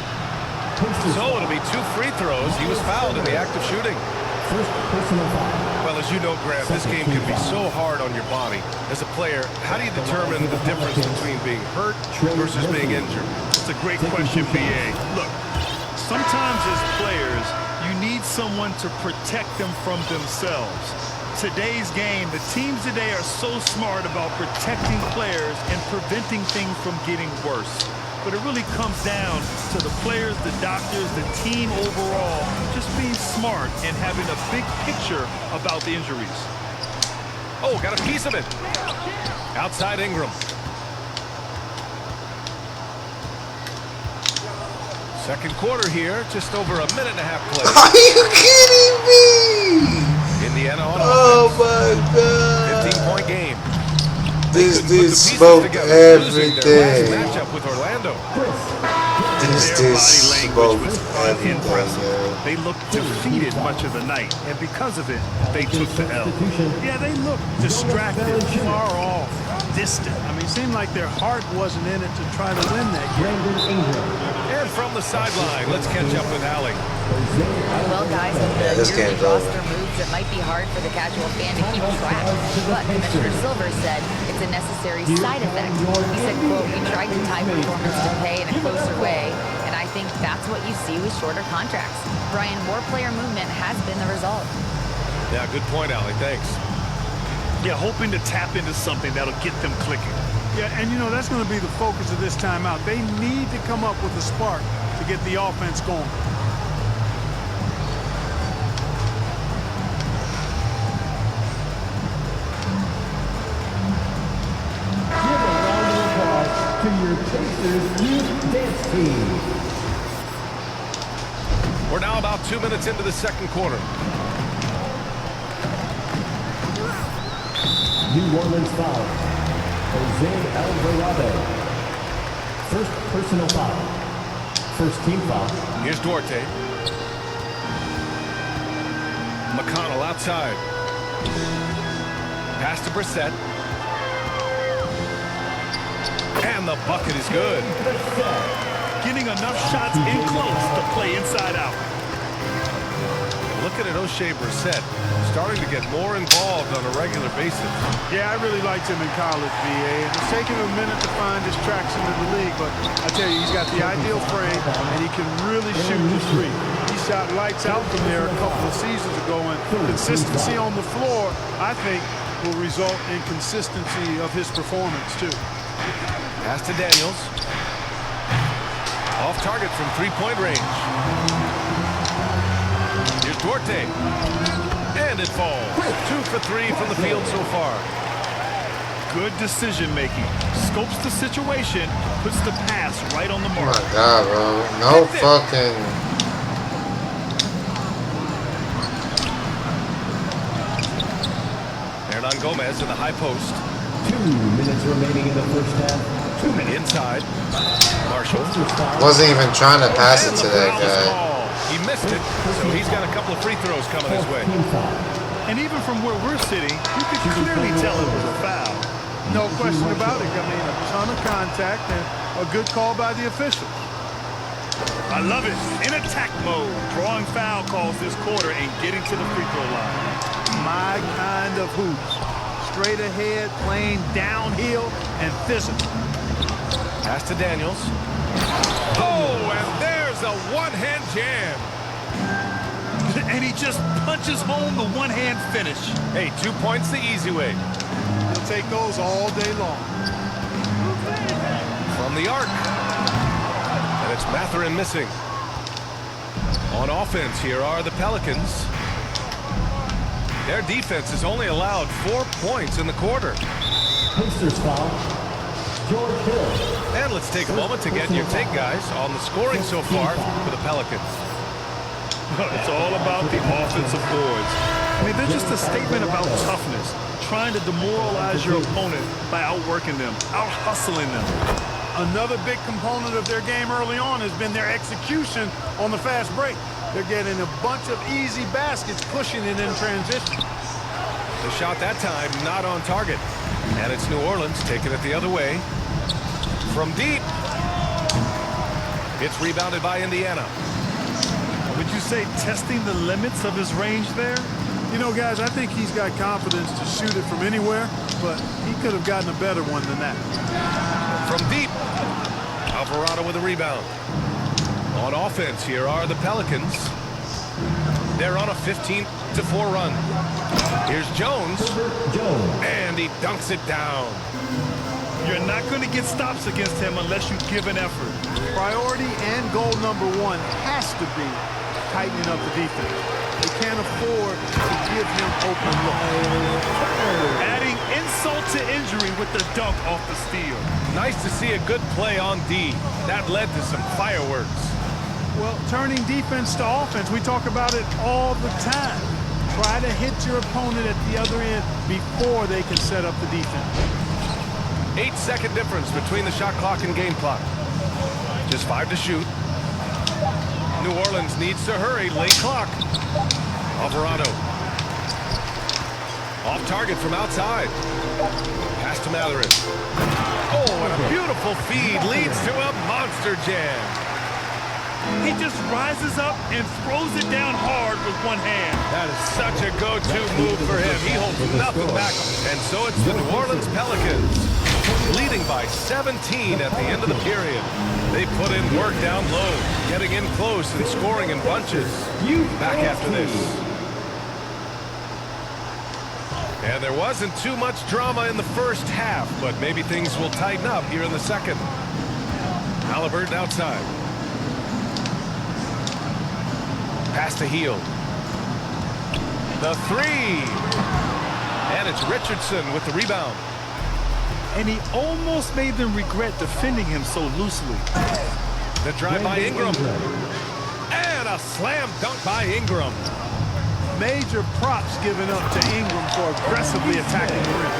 So it'll be 2 free throws. He was fouled in the act of shooting. Well, as you know, Grant, this game can be so hard on your body. As a player, how do you determine the difference between being hurt versus being injured? It's a great question, B.A. Look, sometimes as players, you need someone to protect them from themselves. Today's game, the teams today are so smart about protecting players and preventing things from getting worse. But it really comes down to the players, the doctors, the team overall, just being smart and having a big picture about the injuries. Oh, got a piece of it. Outside Ingram. Second quarter here, just over a minute and a half play. Are you kidding me? Indiana on offense. My God. 15-point game. This dude smoked everything. Matchup with Orlando. This dude smoked everything. They looked defeated much of the night, and because of it, they took the L. Yeah, they looked distracted, far off, distant. I mean, it seemed like their heart wasn't in it to try to win that game. And from the sideline, let's catch up with Allie. Well, guys, with the yearly roster moves, it might be hard for the casual fan to keep track. But Commissioner Silver said it's a necessary side effect. He said, quote, "We tried to tie performance to pay in a closer way, and I think that's what you see with shorter contracts." Brian, more player movement has been the result. Yeah, good point, Allie. Thanks. Yeah, hoping to tap into something that'll get them clicking. Yeah, and you know, that's going to be the focus of this timeout. They need to come up with a spark to get the offense going. To your Pacers youth dance team. We're now about 2 minutes into the second quarter. New Orleans foul. Jose Alvarado. First personal foul. First team foul. Here's Duarte. McConnell outside. Pass to Brissett. And And the bucket is good. Getting enough shots in close to play inside out. Looking at O'Shea Brissett, starting to get more involved on a regular basis. Yeah, I really liked him in college, VA. And it's taken him a minute to find his traction in the league, but I tell you, he's got the ideal frame, and he can really shoot the three. He shot lights out from there a couple of seasons ago, and consistency on the floor, I think, will result in consistency of his performance, too. Pass to Daniels. Off target from three-point range. Here's Duarte. And it falls. 2 for 3 from the field so far. Good decision making. Scopes the situation, puts the pass right on the mark. Oh my God, bro. No fucking... Hernan Gomez in the high post. 2 minutes remaining in the first half. 2 minutes. Inside. Marshall. Wasn't even trying to pass it to that guy. He missed it, so he's got a couple of free throws coming his way. And even from where we're sitting, you could clearly tell it was a foul. No question about it. I mean, a ton of contact and a good call by the official. I love it. In attack mode, drawing foul calls this quarter and getting to the free throw line. My kind of hoops. Straight ahead, playing downhill, and physical. Pass to Daniels. Oh, and there's a one-hand jam. And he just punches home the one-hand finish. Hey, 2 points the easy way. He'll take those all day long. From the arc. And it's Mathurin missing. On offense, here are the Pelicans. Their defense has only allowed 4 points in the quarter. Pacers foul. George Hill. And let's take a moment to get your take, guys, on the scoring so far for the Pelicans. It's all about the offensive boards. I mean, they're just a statement about toughness, trying to demoralize your opponent by outworking them, out-hustling them. Another big component of their game early on has been their execution on the fast break. They're getting a bunch of easy baskets, pushing it in transition. The shot that time not on target. And it's New Orleans taking it the other way. From deep. It's rebounded by Indiana. Would you say testing the limits of his range there? You know, guys, I think he's got confidence to shoot it from anywhere, but he could have gotten a better one than that. From deep. Alvarado with a rebound. On offense, here are the Pelicans. They're on a 15-4 run. Here's Jones. And he dunks it down. You're not going to get stops against him unless you give an effort. Priority and goal number one has to be tightening up the defense. They can't afford to give him open looks. Adding insult to injury with the dunk off the steal. Nice to see a good play on D. That led to some fireworks. Well, turning defense to offense, we talk about it all the time. Try to hit your opponent at the other end before they can set up the defense. 8-second difference between the shot clock and game clock. Just 5 to shoot. New Orleans needs to hurry. Late clock. Alvarado. Off target from outside. Pass to Mathurin. Oh, and a beautiful feed leads to a monster jam. He just rises up and throws it down hard with one hand. That is such a go-to move for him. He holds nothing back. And so it's the New Orleans Pelicans, leading by 17 at the end of the period. They put in work down low, getting in close and scoring in bunches. Back after this. And there wasn't too much drama in the first half, but maybe things will tighten up here in the second. Halliburton outside. Pass to Heel. The three. And it's Richardson with the rebound. And he almost made them regret defending him so loosely. The drive by Ingram. And a slam dunk by Ingram. Major props given up to Ingram for aggressively attacking the rim.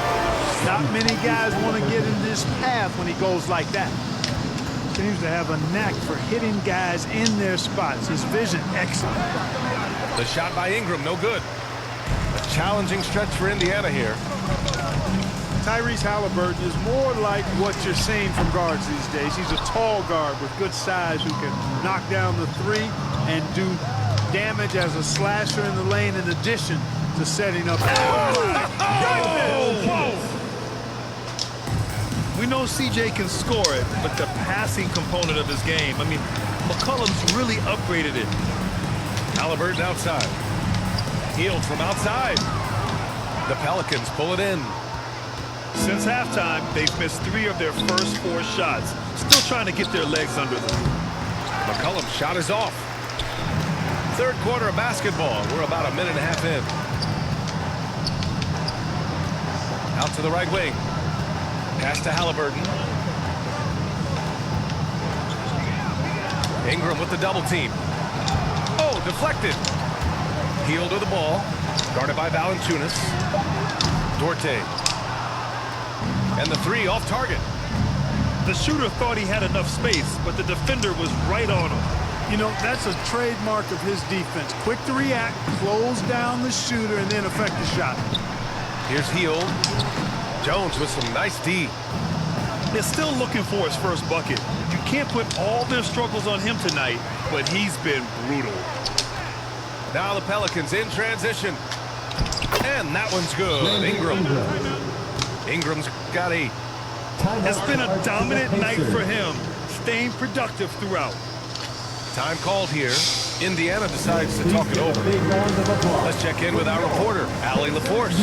Not many guys want to get in this path when he goes like that. Seems to have a knack for hitting guys in their spots. His vision, excellent. The shot by Ingram, no good. A challenging stretch for Indiana here. Tyrese Halliburton is more like what you're seeing from guards these days. He's a tall guard with good size who can knock down the three and do damage as a slasher in the lane in addition to setting up. We know CJ can score it, but the passing component of his game, I mean, McCollum's really upgraded it. Halliburton outside. Healed from outside. The Pelicans pull it in. Since halftime, they've missed 3 of their first 4 shots. Still trying to get their legs under them. McCollum's shot is off. Third quarter of basketball. We're about a minute and a half in. Out to the right wing. Pass to Halliburton. Ingram with the double team. Oh, deflected. Hield with the ball. Guarded by Valanciunas. Duarte. And the 3 off target. The shooter thought he had enough space, but the defender was right on him. You know, that's a trademark of his defense. Quick to react, close down the shooter, and then affect the shot. Here's Hield. Jones with some nice D. They're still looking for his first bucket. You can't put all their struggles on him tonight, but he's been brutal. Now the Pelicans in transition. And that one's good. Ingram. Ingram's got 8. It's been a dominant night for him, staying productive throughout. Time called here. Indiana decides to talk it over. Let's check in with our reporter, Allie LaForce.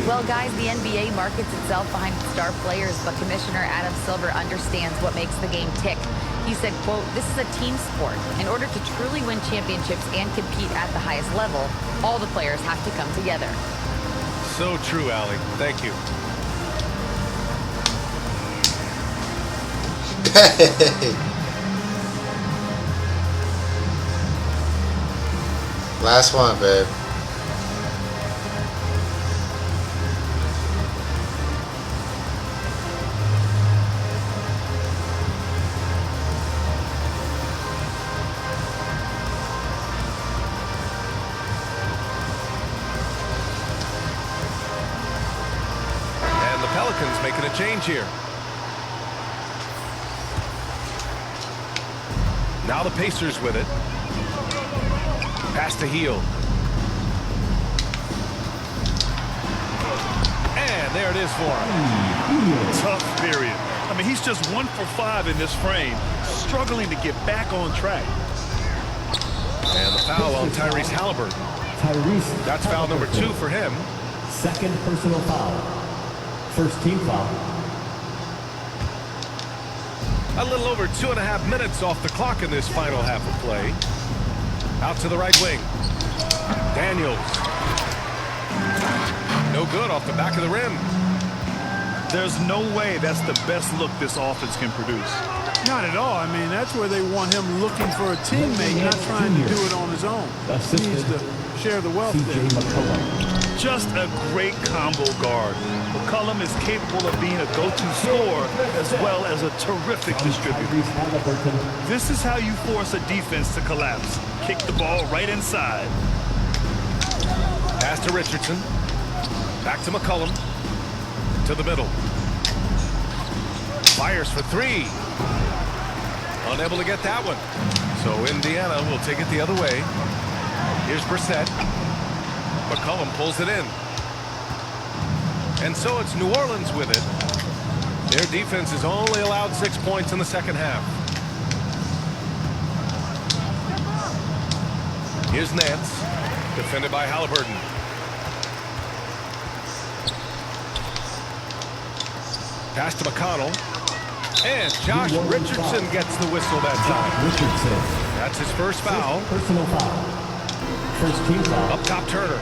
Well, guys, the NBA markets itself behind its star players, but Commissioner Adam Silver understands what makes the game tick. He said, quote, "This is a team sport. In order to truly win championships and compete at the highest level, all the players have to come together." So true, Allie. Thank you. Last one, babe. And the Pelicans making a change here. Now the Pacers with it. Pass to Hield. And there it is for him. Tough period. I mean, he's just 1 for 5 in this frame, struggling to get back on track. And the foul on Tyrese Halliburton. That's foul number 2 for him. Second personal foul. First team foul. A little over 2.5 minutes off the clock in this final half of play. Out to the right wing. Daniels. No good off the back of the rim. There's no way that's the best look this offense can produce. Not at all. I mean, that's where they want him looking for a teammate, not trying to do it on his own. He needs to share the wealth there. Just a great combo guard. McCollum is capable of being a go-to scorer as well as a terrific distributor. This is how you force a defense to collapse. Kick the ball right inside. Pass to Richardson. Back to McCollum. To the middle. Fires for 3. Unable to get that one. So Indiana will take it the other way. Here's Brissett. McCollum pulls it in. And so it's New Orleans with it. Their defense has only allowed 6 points in the second half. Here's Nance, defended by Halliburton. Pass to McConnell. And Josh Richardson gets the whistle that time. That's his first foul. Personal foul. First team foul. Up top, Turner.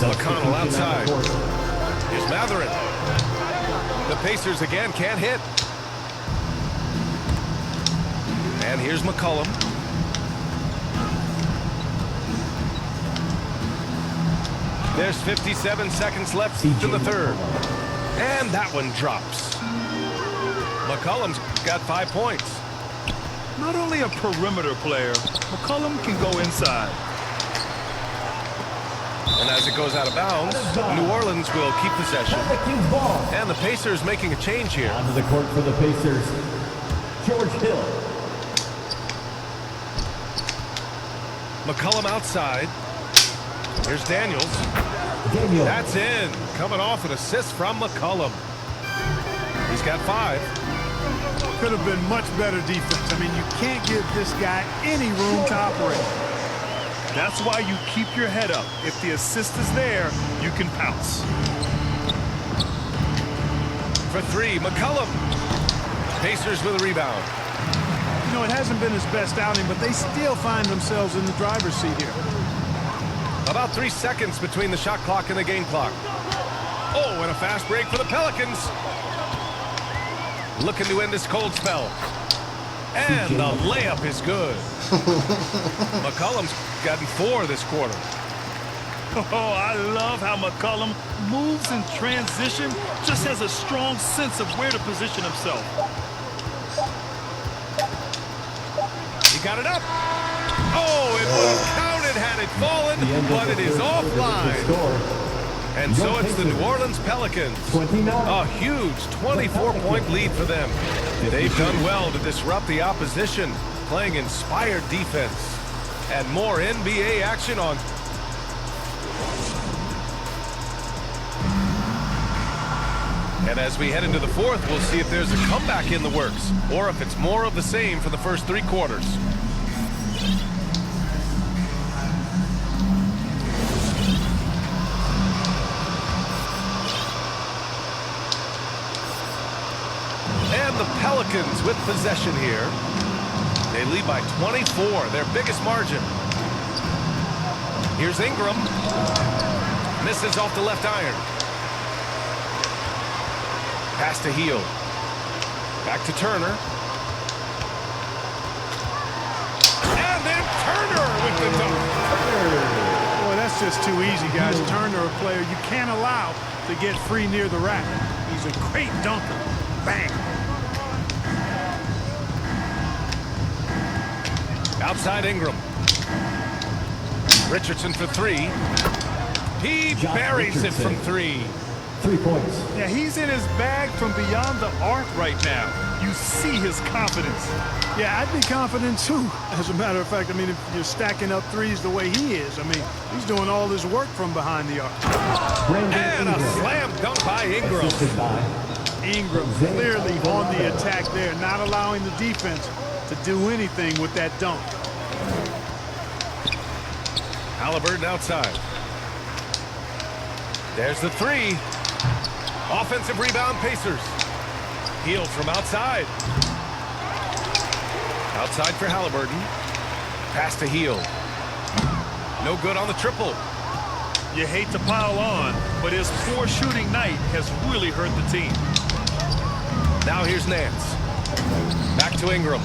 McConnell outside. Here's Matherin. The Pacers again can't hit. And here's McCollum. There's 57 seconds left in the third. And that one drops. McCollum's got 5 points. Not only a perimeter player, McCollum can go inside. And as it goes out of bounds, New Orleans will keep possession. And the Pacers making a change here. Onto the court for the Pacers, George Hill. McCollum outside. Here's Daniels. That's in. Coming off an assist from McCollum. He's got 5. Could have been much better defense. I mean, you can't give this guy any room to operate. That's why you keep your head up. If the assist is there, you can pounce. For 3, McCollum. Pacers with a rebound. You know, it hasn't been his best outing, but they still find themselves in the driver's seat here. About 3 seconds between the shot clock and the game clock. Oh, and a fast break for the Pelicans. Looking to end this cold spell. And the layup is good. McCollum's gotten 4 this quarter. Oh, I love how McCollum moves in transition, just has a strong sense of where to position himself. He got it up. Oh, it would have counted had it fallen, but it is offline. And so it's the New Orleans Pelicans. A huge 24-point lead for them. They've done well to disrupt the opposition, playing inspired defense. And more NBA action on. And as we head into the 4th, we'll see if there's a comeback in the works, or if it's more of the same for the first 3 quarters. And the Pelicans with possession here. They lead by 24, their biggest margin. Here's Ingram. Misses off the left iron. Pass to Hield. Back to Turner. And then Turner with the dunk. Boy, that's just too easy, guys. Turner, a player you can't allow to get free near the rack. He's a great dunker. Bang. Outside Ingram. Richardson for 3. He buries it from 3. 3 points. Yeah, he's in his bag from beyond the arc right now. You see his confidence. Yeah, I'd be confident too. As a matter of fact, I mean, if you're stacking up threes the way he is, I mean, he's doing all his work from behind the arc. And a slam dunk by Ingram. Ingram clearly on the attack there, not allowing the defense to do anything with that dunk. Halliburton outside. There's the 3. Offensive rebound, Pacers. Hield from outside. Outside for Halliburton. Pass to Hield. No good on the triple. You hate to pile on, but his poor shooting night has really hurt the team. Now here's Nance. Back to Ingram.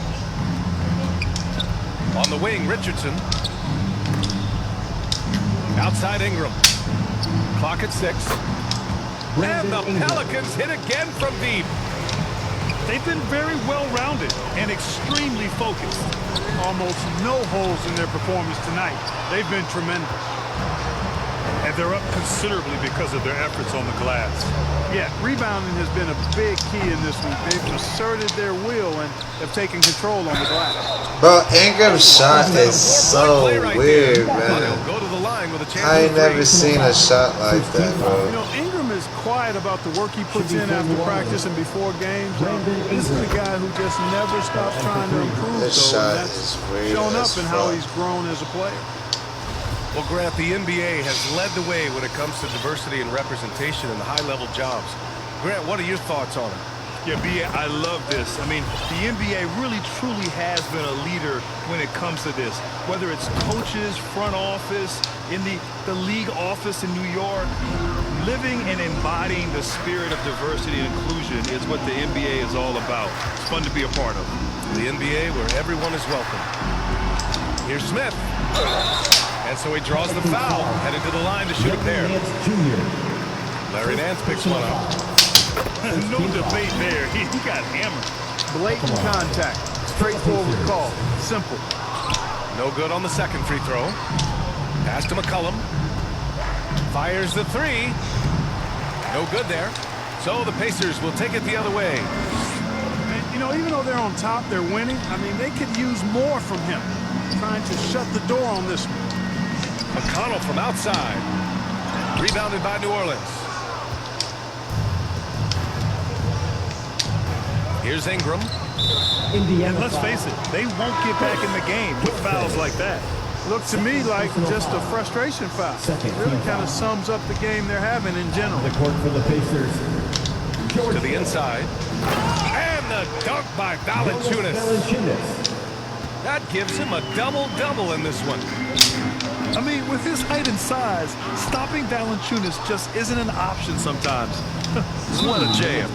On the wing, Richardson. Outside Ingram. Clock at 6. And the Pelicans hit again from deep. They've been very well-rounded and extremely focused. Almost no holes in their performance tonight. They've been tremendous. And they're up considerably because of their efforts on the glass. Yeah, rebounding has been a big key in this one. They've asserted their will and have taken control on the glass. Bro, Ingram's shot is so weird, man. I ain't never seen a shot like that, bro. You know, Ingram is quiet about the work he puts in after practice and before games. This is a guy who just never stops trying to improve. This shot is weird. Showing up in how he's grown as a player. Well, Grant, the NBA has led the way when it comes to diversity and representation in the high-level jobs. Grant, what are your thoughts on it? Yeah, B.A., I love this. I mean, the NBA really, truly has been a leader when it comes to this. Whether it's coaches, front office, in the league office in New York, living and embodying the spirit of diversity and inclusion is what the NBA is all about. It's fun to be a part of. The NBA where everyone is welcome. Here's Smith. And so he draws the foul, headed to the line to shoot a pair. Larry Nance picks one up. No debate there. He got hammered. Blatant contact. Straightforward call. Simple. No good on the second free throw. Pass to McCollum. Fires the three. No good there. So the Pacers will take it the other way. And, you know, even though they're on top, they're winning. I mean, they could use more from him. Trying to shut the door on this one. McConnell from outside. Rebounded by New Orleans. Here's Ingram. And let's face it, they won't get back in the game with fouls like that. Looked to me like just a frustration foul. It really kind of sums up the game they're having in general. The court for the Pacers. To the inside. And the dunk by Valanciunas. That gives him a double-double in this one. I mean, with his height and size, stopping Valanciunas just isn't an option sometimes. What a jam.